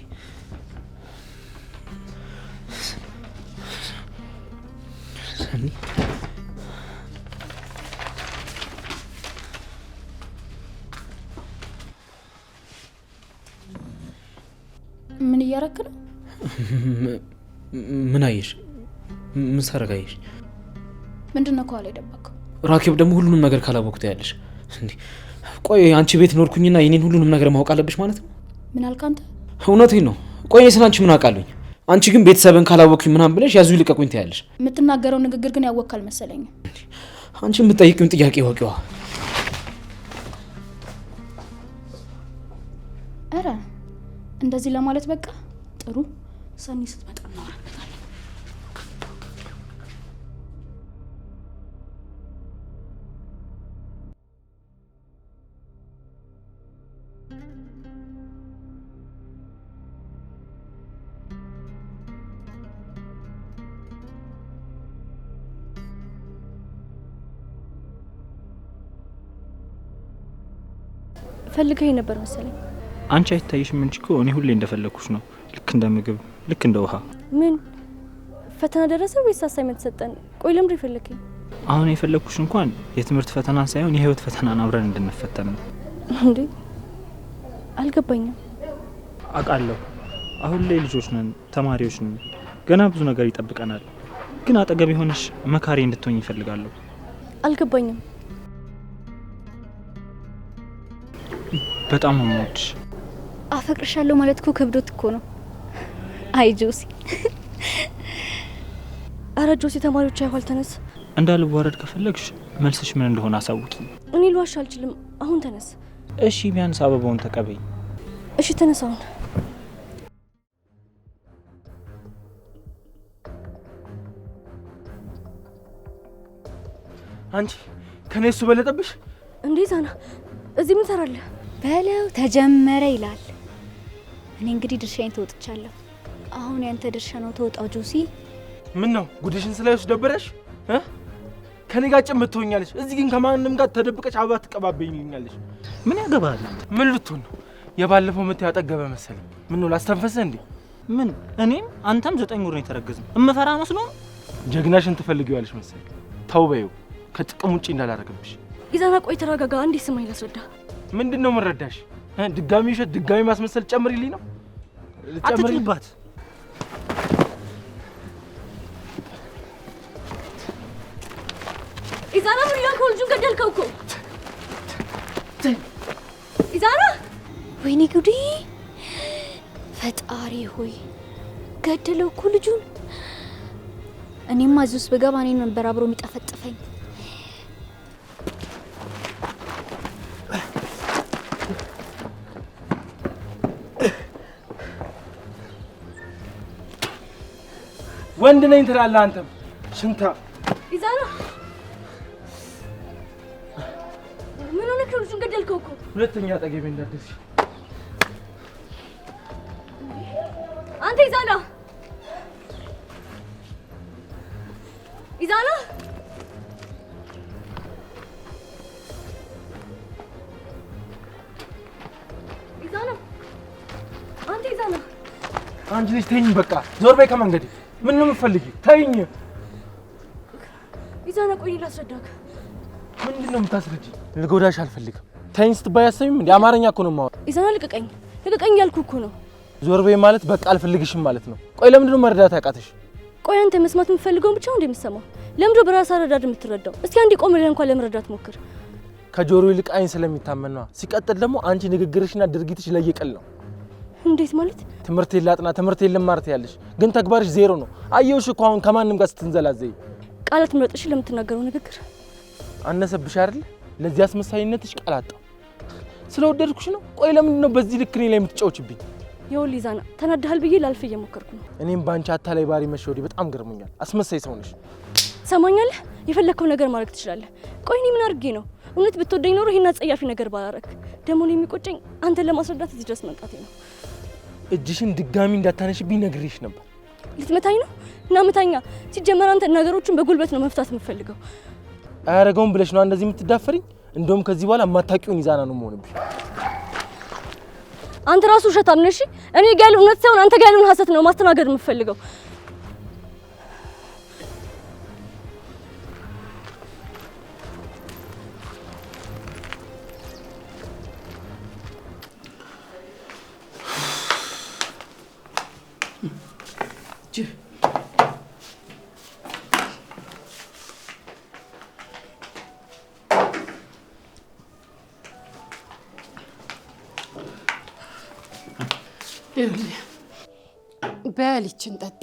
ሰኒ ምን እያረክ ነው? ምን አየሽ? ምን ሳረጋየሽ? ምንድነው ከኋላ የደበቀው? ራኬብ ደግሞ ሁሉንም ነገር ካላወቅኩት ያለሽ እንዴ? ቆይ አንቺ ቤት ኖርኩኝና የኔን ሁሉንም ነገር ማወቅ አለብሽ ማለት ነው? ምን አልክ አንተ? እውነቴን ነው። ቆይ ስላንቺ ምን አውቃለሁኝ? አንቺ ግን ቤተሰብን ካላወቅኩኝ ምናምን ብለሽ ያዙ ይልቀቁኝ ትያለሽ። የምትናገረው ንግግር ግን ያወቅክ አልመሰለኝም። አንቺ የምትጠይቂውን ጥያቄ ወቂዋ። አረ እንደዚህ ለማለት በቃ ጥሩ። ሰኒ ስትመጣ እናወራበታለን። ፈልገኝ ነበር መሰለኝ። አንቺ አይታይሽም እንጂ እኮ እኔ ሁሌ እንደፈለኩሽ ነው። ልክ እንደ ምግብ፣ ልክ እንደ ውሃ። ምን ፈተና ደረሰ ወይስ አሳይመንት ሰጠን? ቆይ ለምን ይፈልከኝ? አሁን የፈለኩሽ እንኳን የትምህርት ፈተናን ሳይሆን የህይወት ፈተናን አብረን እንድንፈተን ነው። እንዴ አልገባኝም። አውቃለሁ አሁን ላይ ልጆች ነን፣ ተማሪዎች ነን። ገና ብዙ ነገር ይጠብቀናል። ግን አጠገብ የሆነሽ መካሪ እንድትሆኝ ይፈልጋለሁ። አልገባኝም። በጣም ነው የምወድሽ። አፈቅርሻለሁ ማለት እኮ ከብዶት እኮ ነው። አይ ጆሲ። አረ ጆሲ ተማሪዎች አይኋል ተነስ። እንዳልዋረድ ከፈለግሽ መልስሽ ምን እንደሆነ አሳውቂ። እኔ ልዋሽ አልችልም። አሁን ተነስ። እሺ ቢያንስ አበባውን ተቀበይ። እሺ ተነስ አሁን። አንቺ ከኔ እሱ በለጠብሽ እንዴ? ዛና እዚህ ምን ሰራለህ? በለው ተጀመረ ይላል። እኔ እንግዲህ ድርሻዬን ተወጥቻለሁ። አሁን ያንተ ድርሻ ነው ተወጣው። ጆሲ ምን ነው ጉድሽን ስላይሽ ደበረሽ? ከኔ ጋር ጭምት ትሆኛለሽ። እዚህ ግን ከማንም ጋር ተደብቀሽ አበባ ትቀባበይልኛለሽ። ምን ያገባል? ምን ልትሆን ነው? የባለፈው ምት ያጠገበ መሰለኝ። ምን ነው ላስተንፈሰ እንዴ? ምን እኔም አንተም 9 ወር ነው የተረገዝን። እምፈራ መስሎ ነው? ጀግናሽን ትፈልጊዋለሽ መሰለኝ። ተው በይው፣ ከጥቅም ውጪ እንዳላረገብሽ። ኢዛና ቆይ ተረጋጋ። አንዴ ስማኝ ላስረዳ። ምንድነው መረዳሽ? ድጋሚ ውሸት፣ ድጋሚ ማስመሰል ጨምሪልኝ ነው? አትጭልባት። ኢዛና ምን ያልከው? ልጁን ገደልከው እኮ ኢዛና። ወይኔ ጉዴ! ፈጣሪ ሆይ ገደለው እኮ ልጁን። እኔማ እዚህ ውስጥ በገባ እኔን ነበር አብሮ የሚጠፈጥፈኝ። ወንድ ነኝ ትላለህ አንተም ሽንታ። ኢዛና ምን ሆነህ ነው? ልጁን ገደልከው እኮ። ሁለተኛ አጠገቤ እንዳትደርሺ አንተ ኢዛና። ኢዛና ኢዛና አንተ ኢዛና። አንቺ ልጅ ተይኝ በቃ፣ ዞር በይ ከመንገዴ። ምን ነው የምትፈልጊው? ተይኝ ኢዛና። ቆይ ላስረዳክ። ምንድነው የምታስረጂኝ? ልጎዳሽ አልፈልግም። ተይኝ ስትባይ አሰሚም እንዴ? አማርኛ እኮ ነው የማወራው። ኢዛና ልቀቀኝ፣ ልቀቀኝ ያልኩህ እኮ ነው። ዞር በይ ማለት በቃ አልፈልግሽም ማለት ነው። ቆይ ለምንድነው መረዳት ያቃተሽ? ቆይ አንተ መስማት የምትፈልገውን ብቻ ነው እንደምትሰማው? ለምንድነው በራስ አረዳድ የምትረዳው? እስኪ አንዴ ቆም ብለህ እንኳን ለመረዳት ሞክር። ከጆሮ ይልቅ አይን ስለሚታመን ነው። ሲቀጥል ደግሞ አንቺ ንግግርሽና ድርጊትሽ ለየቅል ነው። እንዴት ማለት? ትምህርት ላጥና ትምህርት ልማር ትያለሽ፣ ግን ተግባርሽ ዜሮ ነው። አየሁሽ እኮ አሁን ከማንም ጋር ስትንዘላዘይ። ቃላት ምረጥሽ ለምትናገረው ንግግር አነሰብሽ አይደል? ለዚህ አስመሳይነትሽ ቃል አጣው። ስለወደድኩሽ ነው። ቆይ ለምንድን ነው በዚህ ልክ እኔ ላይ የምትጫወችብኝ? ይኸውልህ ኢዛና፣ ተናደሃል ብዬ ላልፍ እየሞከርኩ ነው። እኔም ባንቺ አታላይ ባሪ መሸወዴ በጣም ገርሞኛል። አስመሳይ ሰው ነሽ። ሰማኛለህ? የፈለከው ነገር ማድረግ ትችላለህ። ቆይ እኔ ምን አድርጌ ነው? እውነት ብትወደኝ ኖሮ ይሄን አጸያፊ ነገር ባላረክ። ደግሞ ነው የሚቆጨኝ አንተን ለማስረዳት እዚህ ድረስ መምጣቴ ነው። እጅሽን ድጋሚ እንዳታነሽብኝ ነግሬሽ ነበር። ልትመታኝ ነው? እና መታኛ። ሲጀመር አንተ ነገሮችን በጉልበት ነው መፍታት የምፈልገው። አያረገውም ብለሽ ነው እንደዚህ የምትዳፈሪኝ? እንደውም ከዚህ በኋላ የማታውቂውን ኢዛና ነው የምሆንብሽ። አንተ ራሱ ውሸታም ነሽ። እኔ ጋር ያለው እውነት ሳይሆን አንተ ጋር ያለውን ሐሰት ነው ማስተናገድ የምፈልገው። በልችን ጠጣ።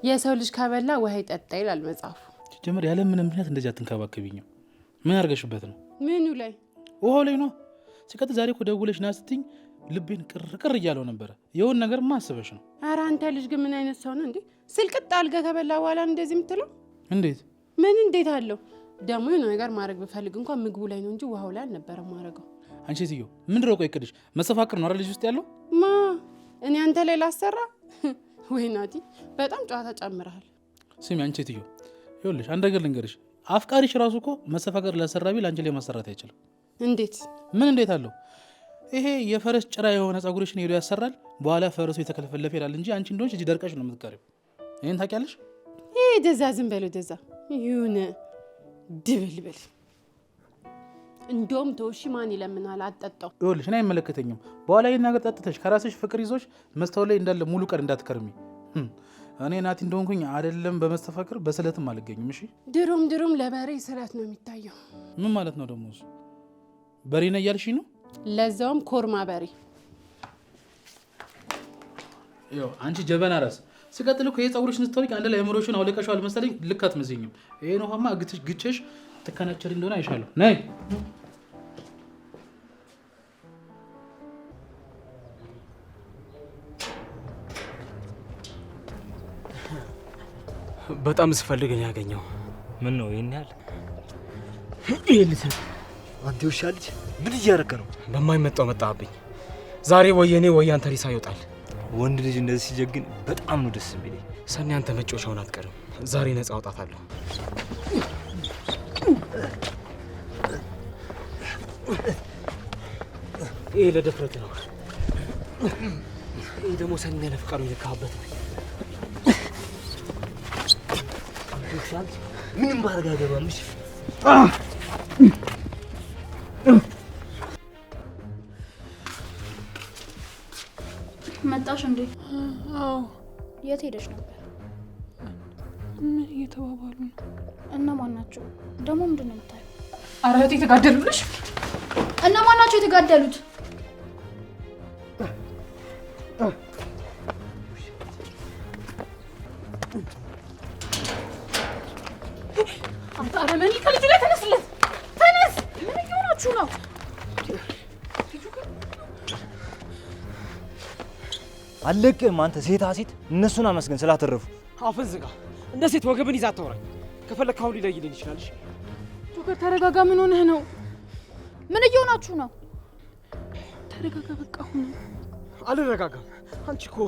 የሰው ልጅ ከበላ ውሃ ይጠጣ ይላል መጽሐፉ። ጀመር ያለ ምንም ምክንያት እንደዚህ አትንከባከቢኝ። ምን አድርገሽበት ነው? ምኑ ላይ? ውሃው ላይ ነው። ሲቀጥል ዛሬ እኮ ደውለሽ ና ስትይኝ ልቤን ቅር እያለው ነበረ። የሆነ ነገር ማስበሽ ነው። ኧረ አንተ ልጅ ግን ምን አይነት ሰው ነው እንዴ? ስልቅጥ አልጋ ከበላ በኋላ እንደዚህ የምትለው? እንዴት? ምን እንዴት አለው? ደግሞ የሆነ ነገር ማድረግ ብፈልግ እንኳን ምግቡ ላይ ነው እንጂ ውሃው ላይ አልነበረም ማድረገው። አንቺ ሴትዮ ምንድን ነው ቆይ እቅድሽ? መሰፋቅር ነው አይደል ልጅ ውስጥ ያለው? ማ እኔ አንተ ላይ ላሰራ? ወይ ናቲ በጣም ጨዋታ ጨምረሃል። ስሚ አንቺ ሴትዮ ይኸውልሽ አንድ ነገር ልንገርሽ። አፍቃሪሽ ራሱ እኮ መሰፋቅር ላሰራ ቢል አንቺ ላይ ማሰራት አይችልም። እንዴት? ምን እንዴት አለው? ይሄ የፈረስ ጭራ የሆነ ጸጉርሽን ሄዶ ያሰራል፣ በኋላ ፈረሱ የተከለፈለፈ ይላል እንጂ አንቺ እንደሆንሽ እዚህ ደርቀሽ ነው የምትቀሪው። ይሄን ታውቂያለሽ? ይሄ ደዛ ዝም በለው ደዛ ይሁን ድብልብል። እንደውም ተውሺ ማን ይለምናል አጠጣው። ይኸውልሽ እኔ አይመለከተኝም። በኋላ ይሄን ነገር ጠጥተሽ ከራስሽ ፍቅር ይዞሽ መስታወት ላይ እንዳለ ሙሉ ቀን እንዳትከርሚ። እኔ ናቲ እንደሆንኩኝ አይደለም በመስተፋቅር በስለትም አልገኝም። እሺ ድሮም ለበሬ ስለት ነው የሚታየው። ምን ማለት ነው ደግሞ? በሬ ነው እያልሽኝ ነው? ለዛውም ኮርማ በሬ። ያው አንቺ ጀበና ራስ ሲቀጥል እኮ የፀጉርሽን ስትወርቂ አንድ ላይ እምሮሽን አውለቀሻል መሰለኝ። ልክ አትመስይኝም። ይሄን ውሃማ ግጭሽ ትከናቸሪ እንደሆነ አይሻለሁ። ነይ በጣም ስፈልግ ነው ያገኘው። ምን ነው ይሄን ያህል? ይልስ አንተ ውሻ ልጅ ምን እያደረክ ነው? በማይመጣው መጣብኝ። ዛሬ ወየኔ ወያን ተሪሳ ይወጣል። ወንድ ልጅ እንደዚህ ሲጀግን በጣም ነው ደስ የሚለኝ። ሰኒ አንተ መጮሻውን አትቀርም። ዛሬ ነፃ አውጣታለሁ። ይሄ ለድፍረት ነው። ይሄ ደግሞ ሰኒ ለፍቃዱ ይልካበት ነው። ምንም ባረጋ ገባምሽ። መጣሽ እንዴ? አዎ። የት ሄደሽ ነበር? ምን እየተባባሉ ነው? እነማን ናቸው ደግሞ? ምንድን ነው የምታየው? ኧረ እህቴ የተጋደሉልሽ? እነማን ናቸው የተጋደሉት? አንተ አረመኔ ከልጁ ላይ ተነስለት! ተነስ! ምን እየሆናችሁ ነው? አለቅም። አንተ ሴታ ሴት እነሱን አመስገን ስላተረፉ። አፍን ዝጋ። እንደ ሴት ወገብን ይዛ አታወራኝ። ከፈለክ አሁን ሊለይልኝ ይችላል። እሺ ጆከር ተረጋጋ። ምን ሆነህ ነው? ምን እየሆናችሁ ነው? ተረጋጋ በቃ። አሁን አልረጋጋም። አንቺ እኮ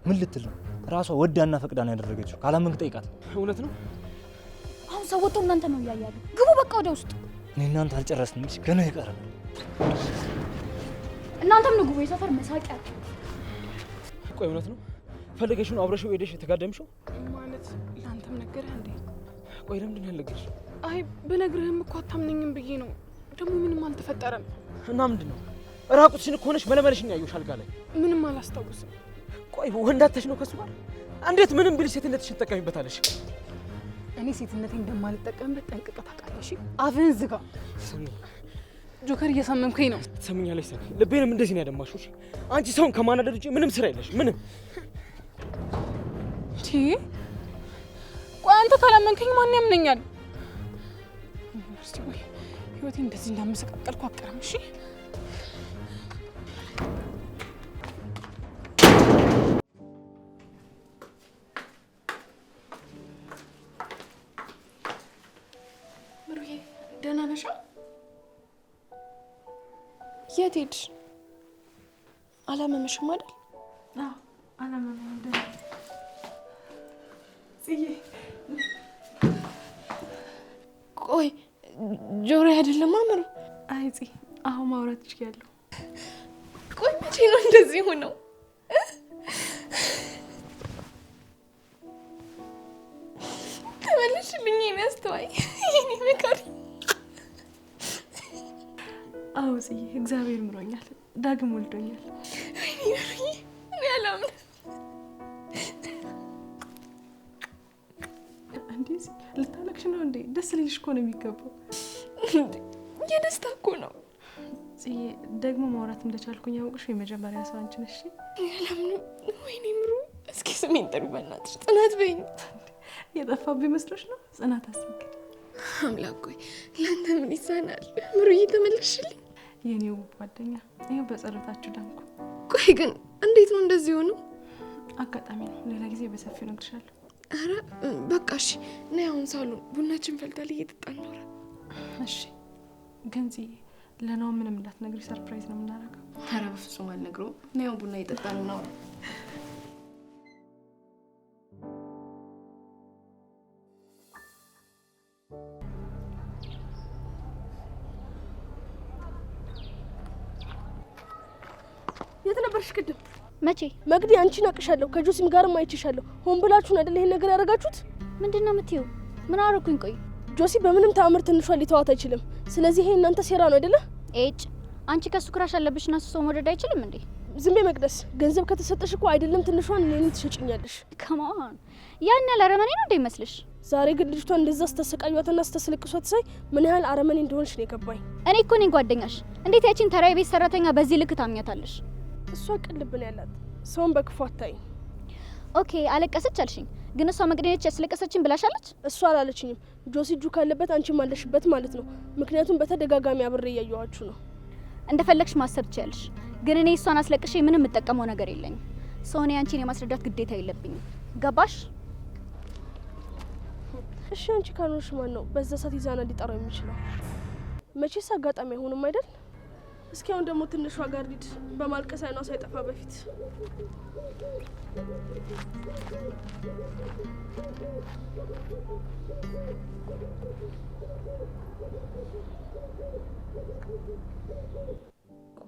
ምን ልትል ነው? ራሷ ወዳና ፈቅዳ ነው ያደረገችው። ካላመንክ ጠይቃት። እውነት ነው። አሁን ሰው ወጥቶ እናንተ ነው እያያሉ። ግቡ በቃ ወደ ውስጥ። እኔ እናንተ አልጨረስንም። እሺ ገና ይቀራል። እናንተም ነው ግቡ። የሰፈር መሳቂያ። ቆይ እውነት ነው? ፈልገሽ ነው አብረሽው ሄደሽ የተጋደምሽው? ማለት ለአንተም ነገርህ እንዴ? ቆይ ለምንድን ነው ያልነገርሽ? አይ ብነግርህም እኮ አታምነኝም ብዬ ነው። ደግሞ ምንም አልተፈጠረም። እና ምንድን ነው ራቁትሽን እኮ ሆነሽ መለመለሽኝ ያየሁሽ አልጋ ላይ። ምንም አላስታውስም። ቆይ ወንዳተሽ ነው ከሱ ጋር? እንዴት ምንም ቢልሽ ሴትነትሽን ትጠቀሚበታለሽ? እኔ ሴትነቴን እንደማልጠቀምበት ጠንቅቀህ ታውቃለሽ። አፍህን ዝጋ። ጆከር እየሳመምከኝ ነው። ትሰምኛለሽ ሰኒ? ልቤንም እንደዚህ ነው ያደማሽው። አንቺ ሰውን ከማናደድ ውጪ ምንም ስራ የለሽ። ምንም ቆይ አንተ ካላመንከኝ ማን ያምነኛል? እስቲ ወይ ህይወቴ እንደዚህ እንዳመሰቃቀልኩ አቀርም። እሺ ምሩዬ ደህና ነሽ? የት ሄድሽ? አላመመሽም አይደል? አዎ አላመመኝም። ደህና ጽዬ። ቆይ ጆሮ አይደለም አምሩ? አይ ጽ አሁን ማውራት እችላለሁ። ቆይ መቼ ነው እንደዚህ ሆነው? ተመለሽልኝ የኔ አስተዋይ፣ የኔ መካሪ። አዎ ጽዬ እግዚአብሔር ምሮኛል፣ ዳግም ወልዶኛል። ወይኔ ምሩዬ እኔ አላምንም። እንዴ ልታለቅሽ ነው እንዴ? ደስ ሊልሽ እኮ ነው የሚገባው። የደስታ እኮ ነው ጽዬ። ደግሞ ማውራት እንደቻልኩኝ ያውቅሽ የመጀመሪያ ሰው አንቺ ነሽ። አላምንም። ወይኔ ምሩ እስኪ ስሜን ጥሪ በእናትሽ። ጽናት በይኝ። የጠፋብኝ መስሎሽ ነው? ጽናት አስመግድ። አምላክ ሆይ ለአንተ ምን ይሳናል? ምሩዬ ተመለሽልኝ። የኔ ውብ ጓደኛ፣ ይኸው በጸሎታችሁ ዳንኩ። ቆይ ግን እንዴት ነው እንደዚህ ሆነው? አጋጣሚ ነው። ሌላ ጊዜ በሰፊው እነግርሻለሁ። አረ በቃ እሺ። ነይ አሁን ሳሎን ቡናችን ፈልታል፣ እየጠጣን ነው። እሺ ግን ጽዬ ለናው ምንም እንዳትነግሪ፣ ሰርፕራይዝ ነው የምናደርገው። አረ በፍጹም አልነግረውም። ነይ አሁን ቡና እየጠጣን ነው። የት ነበርሽ ቅድም? መቼ? መግዲ አንቺን አቅሻለሁ፣ ከጆሲም ጋርም አይችሻለሁ። ሆን ብላችሁን አይደል ይሄን ነገር ያደረጋችሁት? ምንድነው የምትይው? ምን አደረኩኝ? ቆይ ጆሲ በምንም ተአምር ትንሿን ሊተዋት አይችልም። ስለዚህ ይሄ እናንተ ሴራ ነው አይደለ? ኤጭ አንቺ ከሱ ክራሽ አለብሽና እሱ ሰው መውደድ አይችልም እንዴ? ዝም በይ መቅደስ። ገንዘብ ከተሰጠሽ እኮ አይደለም ትንሿን እኔን ትሸጭኛለሽ። ከማን ያን ያለ አረመኔ ነው እንዴ ይመስልሽ? ዛሬ ግን ልጅቷን እንደዛ ስተሰቃዩትና ስተስለቅሷት ሳይ ምን ያህል አረመኔ እንደሆንሽ ነው የገባኝ። እኔ እኮ ነኝ ጓደኛሽ። እንዴት ያቺን ተራ የቤት ሰራተኛ በዚህ ልክ ታምኛታለሽ? እሷ ቅልብ ነው ያላት፣ ሰውን በክፉ አታይም። ኦኬ አለቀሰች አልሽኝ፣ ግን እሷ መቅደኞች ያስለቀሰችን ብላሻለች? እሷ አላለችኝም። ጆሲ እጁ ካለበት አንቺም አለሽበት ማለት ነው። ምክንያቱም በተደጋጋሚ አብሬ እያየኋችሁ ነው። እንደፈለግሽ ማሰብ ትችያለሽ፣ ግን እኔ እሷን አስለቅሼ ምንም የምጠቀመው ነገር የለኝም። ሰው እኔ አንቺን የማስረዳት ግዴታ የለብኝም። ገባሽ? እሺ አንቺ ካልሆንሽ ማን ነው በዛ ሰዓት ይዛና ሊጠራው የሚችለው? መቼስ አጋጣሚ አይሆንም አይደል? እስኪ አሁን ደግሞ ትንሿ ጋር ሂድ፣ በማልቀስ አይኗ ሳይጠፋ በፊት።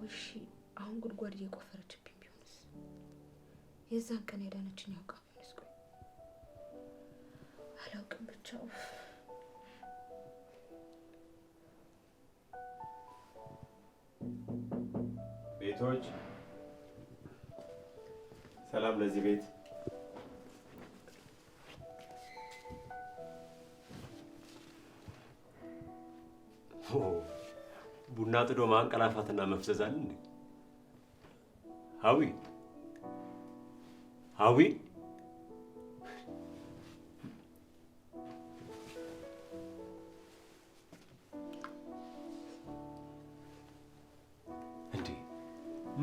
እሺ አሁን ጉድጓድ እየቆፈረችብኝ ቢሆንስ? የዛን ቀን ያዳነችን ያውቃ ቢሆንስ? አላውቅም ብቻ ቤቶች ሰላም ለዚህ ቤት ቡና ጥዶ ማንቀላፋትና መፍዘዝ አለ እንዴ? ሀዊ ሀዊ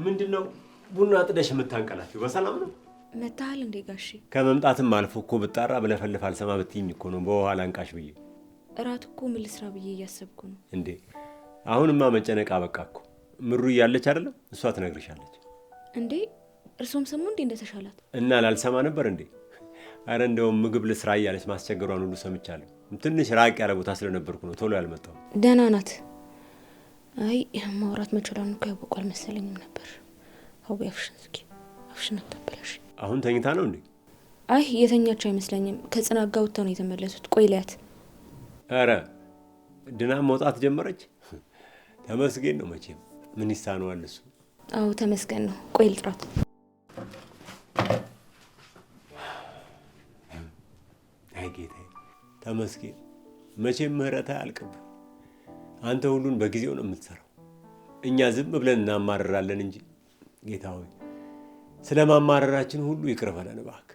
ምንድነው ቡና ጥደሽ የምታንቀላፊው? በሰላም ነው? መታሃል እንዴ ጋሺ? ከመምጣትም አልፎ እኮ ብጣራ ብለፈልፍ አልሰማ ብትይኝ እኮ ነው በኋላ አንቃሽ ብዬ። እራት እኮ ምን ልስራ ብዬ እያሰብኩ ነው። እንዴ አሁንማ መጨነቅ አበቃ እኮ። ምሩ እያለች አይደለም እሷ ትነግርሻለች። እንዴ እርሶም ሰሙ እንዴ እንደተሻላት? እና ላልሰማ ነበር እንዴ? አረ እንደውም ምግብ ልስራ እያለች ማስቸገሯን ሁሉ ሰምቻለሁ። ትንሽ ራቅ ያለ ቦታ ስለነበርኩ ነው ቶሎ ያልመጣው። ደህና ናት። አይ ማውራት መቻሏን እኮ ያወቁ አልመሰለኝም ነበር። ሀዊ አፍሽን ዝጊ፣ አፍሽን አታበላሽ። አሁን ተኝታ ነው እንዴ? አይ የተኛቸው አይመስለኝም። ከጽናት ጋር ወጥተው ነው የተመለሱት። ቆይ ሊያት። አረ ድና መውጣት ጀመረች። ተመስገን ነው መቼም። ምን ይሳነዋል እሱ? አዎ ተመስገን ነው። ቆይ ልጥራት። አይ ጌታዬ ተመስገን። መቼም ምህረት አያልቅብህ። አንተ ሁሉን በጊዜው ነው የምትሰራው። እኛ ዝም ብለን እናማረራለን እንጂ ጌታ ሆይ ስለ ማማረራችን ሁሉ ይቅር በለን እባክህ።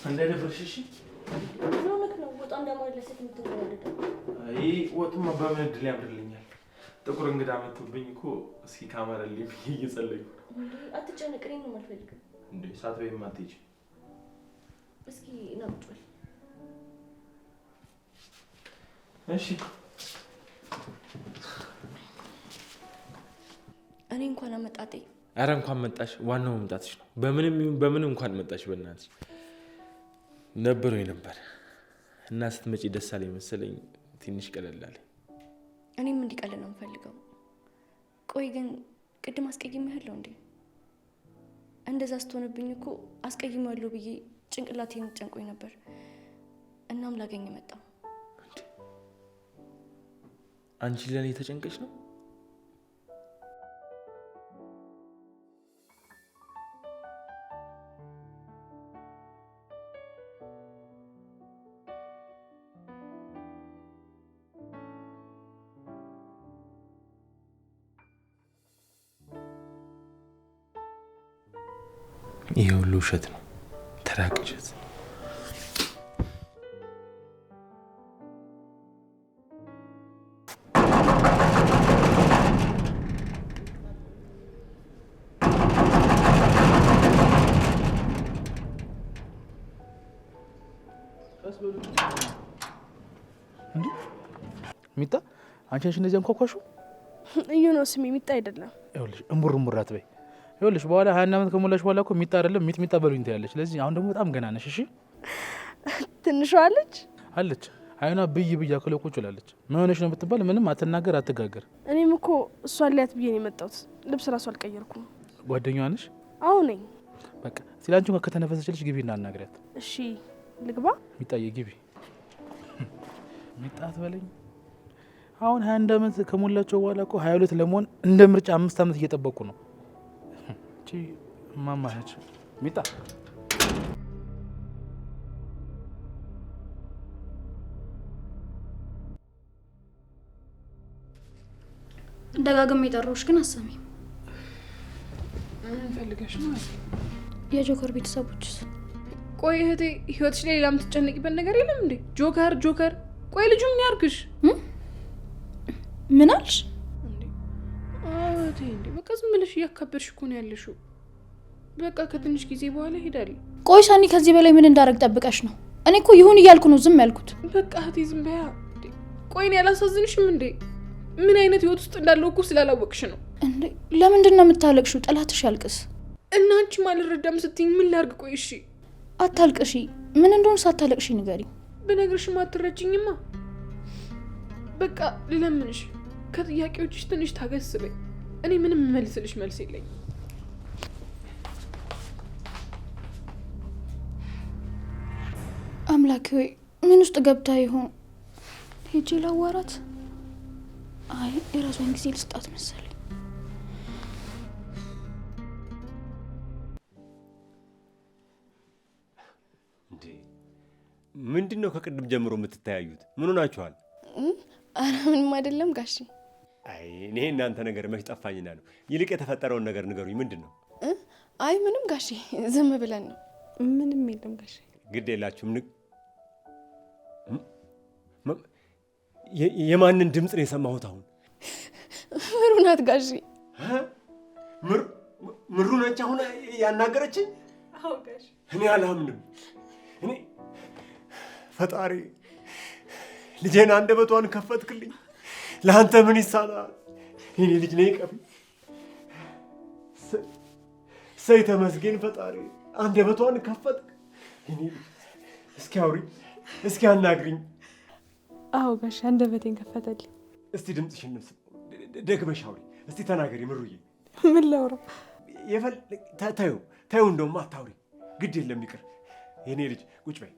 እንዳይደብርሽ እሺ? ነው ነው ወጣ እንደማለሰት የምትወደደው። አይ ወጡማ በምን እድል ያምርልኛል። ጥቁር እንግዳ መጥቶብኝ እኮ እስኪ ካመረልኝ ብዬ እየጸለይኩ ነው። አትጨነቅ፣ እኔን ነው የማልፈልገው። እንዴ ሳትበይም አትሄጂ? እስኪ ና ቁጭ በል። እሺ እኔ እንኳን አመጣጤ። አረ እንኳን መጣሽ። ዋናው መምጣትሽ ነው። በምንም ይሁን በምን እንኳን መጣሽ። በእናትሽ ነበረው ነበር እና ስትመጪ ደስ አለኝ መሰለኝ። ትንሽ ቀለል አለኝ። እኔም እንዲቀል ነው የምፈልገው። ቆይ ግን ቅድም አስቀይሜሃለሁ እንዴ? እንደዛ ስትሆንብኝ እኮ አስቀይሜዋለሁ ብዬ ጭንቅላቴን ጨንቆኝ ነበር። እናም ላገኝ መጣሁ። አንቺ ለኔ ተጨንቀሽ ነው? ይሄ ሁሉ ውሸት ነው፣ ተራ ቅዠት። ሚጣ አንቺ ነሽ እንደዚህ አንኳኳሹ? እዩ ነው ስሜ፣ ሚጣ አይደለም። ይኸውልሽ እምቡር እምቡር አትበይ። ይኸውልሽ በኋላ 20 ዓመት ከሞላሽ በኋላ እኮ ሚጣ አይደለም ሚጥሚጣ በሉኝ ትያለሽ። ስለዚህ አሁን ደግሞ በጣም ገና ነሽ። እሺ ትንሿ አለች አይኗ ብይ ብያ ከለ ቁጭ ብላለች። ምን ሆነሽ ነው ብትባል ምንም አትናገር አትጋገር። እኔም እኮ እሷን ሊያት ብዬ ነው የመጣሁት። ልብስ ራሱ አልቀየርኩም። ጓደኛዋ ነሽ? አዎ ነኝ። በቃ ሲላንቺ እንኳን ከተነፈሰችልሽ ግቢና አናግሪያት። እሺ ልግባ? ሚጣዬ ግቢ። ሚጣት በለኝ። አሁን 21 ዓመት ከሞላቸው በኋላ እኮ 22 ለመሆን እንደ ምርጫ 5 ዓመት እየጠበቁ ነው። እቺ ማማ ነች ሚጣ። ደጋግሜ የጠራሁሽ ግን አሰሚኝ። ምን ፈልገሽ ነው? የጆከር ቤተሰቦችስ? ቆይ እህቴ ህይወትሽ ላይ ሌላ የምትጨነቂበት ነገር የለም እንዴ? ጆከር ጆከር። ቆይ ልጁ ምን ያርግሽ? ምን አልሽ? እህቴ እንዴ በቃ ዝም ብለሽ እያካበድሽ እኮ ነው ያለሽው። በቃ ከትንሽ ጊዜ በኋላ ሄዳለሁ። ቆይ ሰኒ ከዚህ በላይ ምን እንዳደረግ ጠብቀሽ ነው? እኔ እኮ ይሁን እያልኩ ነው ዝም ያልኩት። በቃ እህቴ ዝም በያ። ቆይ እኔ ያላሳዝንሽም እንዴ? ምን አይነት ህይወት ውስጥ እንዳለው እኮ ስላላወቅሽ ነው እንዴ። ለምንድን ነው የምታለቅሽው? ጠላትሽ ያልቅስ። እና አንቺም አልረዳም ስትይኝ ምን ላርግ? ቆይ እሺ አታልቅሺ። ምን እንደሆነ ሳታለቅሺ ንገሪ። ብነግርሽማ አትረጅኝማ። በቃ ልለምንሽ፣ ከጥያቄዎችሽ ትንሽ ታገስ በይ። እኔ ምንም መልስልሽ መልስ የለኝ። አምላኬ ሆይ ምን ውስጥ ገብታ ይሆን? ሄጄ ላዋራት? አይ የራሷን ጊዜ ልስጣት መሰለኝ። እንዴ ምንድን ነው ከቅድም ጀምሮ የምትተያዩት? ምን ሆናችኋል? ኧረ ምንም አይደለም ጋሼ። አይ እኔ እናንተ ነገር መች ጠፋኝና ነው። ይልቅ የተፈጠረውን ነገር ንገሩኝ። ምንድን ነው? አይ ምንም ጋሼ፣ ዝም ብለን ነው። ምንም የለም ጋሼ። ግድ የላችሁም። የማንን ድምፅ ነው የሰማሁት አሁን? ምሩ ናት ጋሼ። ምሩ ነች አሁን ያናገረችኝ? አዎ ጋሼ። እኔ አላምንም። እኔ ፈጣሪ ልጄን አንደበቷን ከፈትክልኝ። ለአንተ ምን ይሳናል? እኔ ልጅ ነኝ ቀፊ። ሰይ ተመስገን ፈጣሪ፣ አንደበቷን ከፈትክ። እኔ እስኪ አውሪኝ፣ እስኪ አናግሪኝ። አዎ ጋሼ አንደበቴን ከፈተልኝ። እስቲ ድምፅሽን ደግመሽ አውሪ። እስቲ ተናገሪ ምሩዬ። ምን ላውራ? ታዩ እንደውም አታውሪ። ግድ የለም ይቅር። የኔ ልጅ ቁጭ በይ።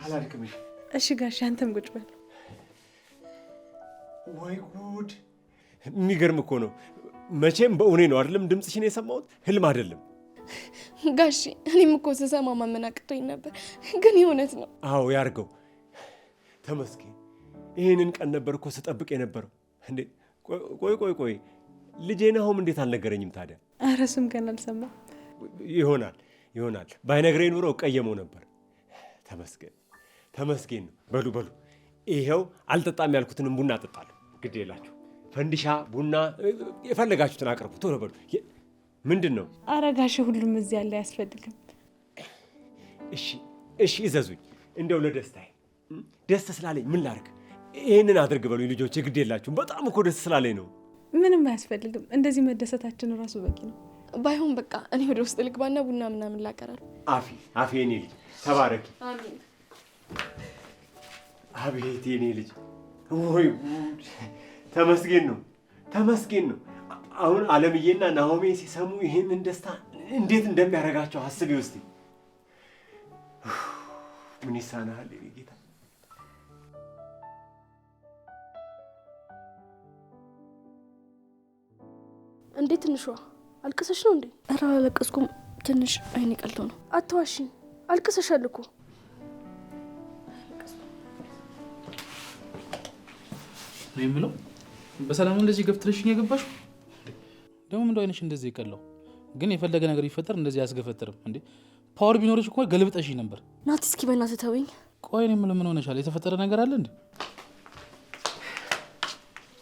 አላልክምሽ? እሺ ጋሼ አንተም ቁጭ በል። ወይ ጉድ! የሚገርም እኮ ነው። መቼም በእውኔ ነው አይደለም ድምፅሽን የሰማሁት፣ ህልም አይደለም። ጋሼ እኔም እኮ ስሰማ ማመን አቅቶኝ ነበር፣ ግን የእውነት ነው። አዎ ያርገው። ተመስገን። ይሄንን ቀን ነበር እኮ ስጠብቅ የነበረው። እንዴ ቆይ ልጄ ናሆም እንዴት አልነገረኝም ታዲያ? ኧረ እሱም ገና አልሰማም። ይሆናል ባይነግረኝ ኑሮ እቀየመው ነበር። ተመስገን ነው። በሉ ይሄው አልጠጣም ያልኩትንም ቡና አጠጣለሁ። ግድ የላችሁ ፈንዲሻ፣ ቡና የፈለጋችሁትን አቅርቡ። ቶሎ በሉ። ምንድን ነው? ኧረ ጋሼ ሁሉም እዚህ ያለ አያስፈልግም። እሺ ይዘዙኝ። እንደው ለደስታዬ ደስ ስላለኝ ምን ላድርግ? ይህንን አድርግ በሉኝ ልጆች። ግድ የላችሁም። በጣም እኮ ደስ ስላለኝ ነው። ምንም አያስፈልግም። እንደዚህ መደሰታችን ራሱ በቂ ነው። ባይሆን በቃ እኔ ወደ ውስጥ ልግባና ቡና ምናምን ላቀራል። አፌ የኔ ልጅ ተባረኪ። አሜን። አቤት የኔ ልጅ፣ ወይ ጉድ! ተመስገን ነው። አሁን አለምዬና ናሆሜ ሲሰሙ ይህንን ደስታ እንዴት እንደሚያደርጋቸው አስቤ ውስጥ ምን ይሳናል ጌታ። እንዴት ትንሿ አልቅሰሽ ነው እንዴ? ኧረ አላለቀስኩም፣ ትንሽ አይኔ ቀልቶ ነው። አትዋሽኝ፣ አልቅሰሻል እኮ። ነው የምለው በሰላም እንደዚህ ገፍትረሽኝ የገባሽው? ደግሞ ምንድን አይነሽ እንደዚህ የቀላው? ግን የፈለገ ነገር ይፈጠር እንደዚህ አያስገፈጥርም እንዴ? ፓወር ቢኖርሽ እኮ ገልብጠሽኝ ነበር። ናት እስኪ በእናትህ ተወኝ። ቆይ እኔ የምለው ምን ሆነሻል? የተፈጠረ ነገር አለ እንዴ?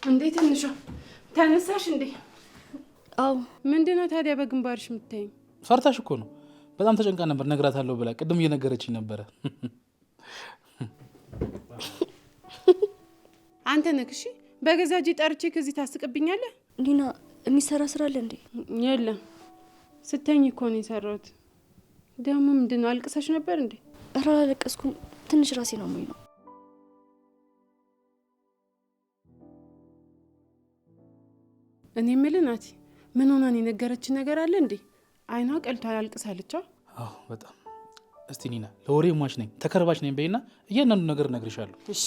እንዴ ትንሿ ተነሳሽ እንዴ? አዎ። ምንድነው ታዲያ በግንባርሽ የምታይኝ? ፈርታሽ እኮ ነው። በጣም ተጨንቃ ነበር። ነግራታለሁ ብላ ቅድም እየነገረችኝ ነበረ። አንተ ነህ እሺ? በገዛ እጄ ጠርቼ ከዚህ ታስቅብኛለህ? ሊና የሚሰራ ስራ አለ እንዴ? የለም ስተኝ እኮ ነው የሰራሁት። ደግሞ ምንድነው አልቅሰሽ ነበር እንዴ? ኧረ አላለቀስኩም፣ ትንሽ ራሴ ነው የሚለው። እኔ የምልህ ናቲ፣ ምን ሆናን የነገረችን ነገር አለ እንዴ? አይኗ ቀልቶ አላልቅሳለች። አዎ በጣም እስቲ ኒና ለወሬ ሟች ነኝ ተከርባች ነኝ በይና እያንዳንዱ ነገር እነግርሻለሁ። እሺ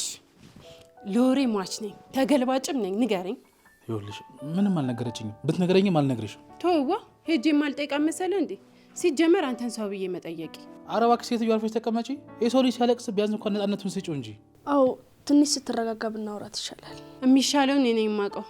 ለወሬ ሟች ነኝ ተገልባጭም ነኝ ንገረኝ። ይኸውልሽ ምንም አልነገረችኝም፣ ብትነግረኝም አልነግርሽም። ተወዋ ሄጄ ማልጠይቃ መሰለህ እንዴ? ሲጀመር አንተን ሰው ብዬ መጠየቂ። ኧረ እባክሽ ሴትዮ አርፈሽ ተቀመጪ። የሰው ልጅ ሲያለቅስ ቢያንስ እንኳን ነፃነቱን ስጪው እንጂ። አዎ ትንሽ ስትረጋጋ ብናወራት ይሻላል። የሚሻለውን እኔ ነኝ የማውቀው።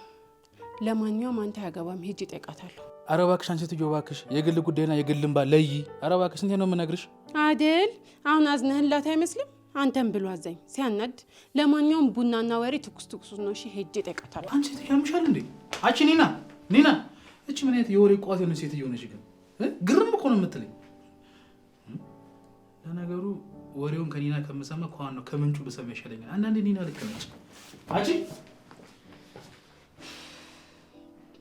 ለማንኛውም አንተ ያገባም ሄጄ እጠይቃታለሁ። ኧረ እባክሽ አንቺ ሴትዮ እባክሽ የግል ጉዳይና የግል እንባ ለይ። ኧረ እባክሽ እንዴት ነው የምነግርሽ? አይደል አሁን አዝነህላት አይመስልም? አንተን ብሎ አዛኝ ሲያናድ። ለማንኛውም ቡናና ወሬ ትኩስ ነው። እሺ ሄጄ እጠይቃታለሁ። አንቺ ሴትዮ ያምሻል እንዴ? አንቺ ኒና እቺ ምን አይነት የወሬ ቋት የሆነች ሴትዮ ነሽ ግን? ግርም እኮ ነው የምትለኝ። ለነገሩ ወሬውን ከኒና ከምሰማ ከዋናው ከምንጩ ብሰማ ይሻለኛል። አንዳንዴ ኒና ልክ ነች። አንቺ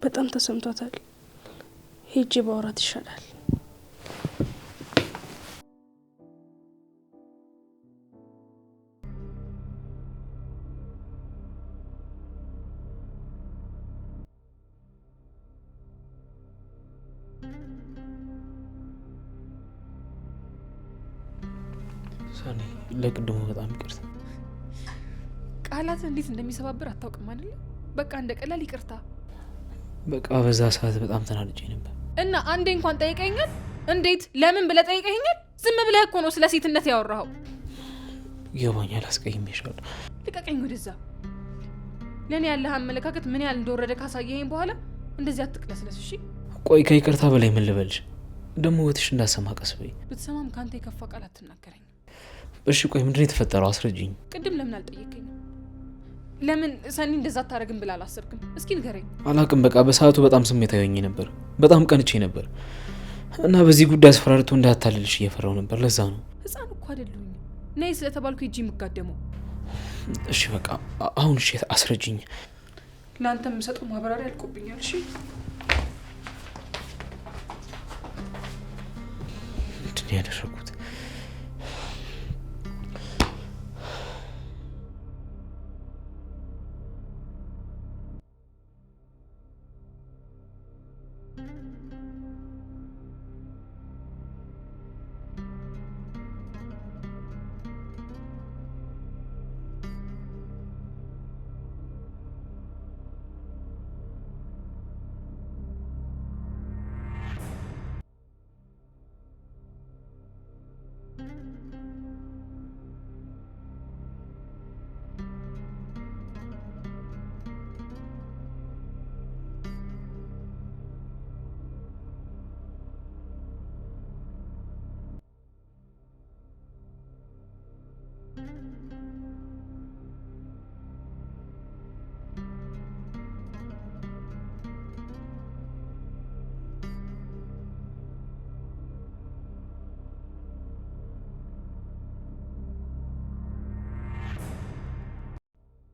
በጣም ተሰምቷታል። ሄጄ ባወራት ይሻላል። ሰኒ ለቅድሞ በጣም ይቅርታ። ቃላት እንዴት እንደሚሰባብር አታውቅም አይደል? በቃ እንደ ቀላል ይቅርታ። በቃ በዛ ሰዓት በጣም ተናድጄ ነበር እና አንዴ እንኳን ጠይቀኛል? እንዴት ለምን ብለህ ጠይቀኛል? ዝም ብለህ እኮ ነው ስለ ሴትነት ያወራኸው። ይገባኛል፣ አስቀይሜሻለሁ። ልቀቀኝ ወደዛ። ለኔ ያለህ አመለካከት ምን ያህል እንደወረደ ካሳየኸኝ በኋላ እንደዚህ አትቅለስለስ እሺ? ቆይ ከይቅርታ በላይ ምን ልበልሽ? ደግሞ ወትሽ እንዳሰማ ቀስ በይ። ብትሰማም ካንተ የከፋ ቃል አትናገረኝ። እሺ ቆይ ምንድን ነው የተፈጠረው? አስረጅኝ። ቅድም ለምን አልጠየቀኝም? ለምን ሰኒ እንደዛ አታረግም ብላ አላሰብክም? እስኪ ንገረኝ። አላቅም። በቃ በሰዓቱ በጣም ስሜታዊ ሆኜ ነበር፣ በጣም ቀንቼ ነበር እና በዚህ ጉዳይ አስፈራርቶ እንዳታልልሽ እየፈራው ነበር። ለዛ ነው። ህፃን እኮ አይደለሁኝ ነይ ስለተባልኩ ሂጂ የምጋደመው። እሺ በቃ አሁን እሺ አስረጅኝ። ለአንተ የምሰጠው ማብራሪያ አልቆብኛል። እሺ ምንድን ነው ያደረኩት?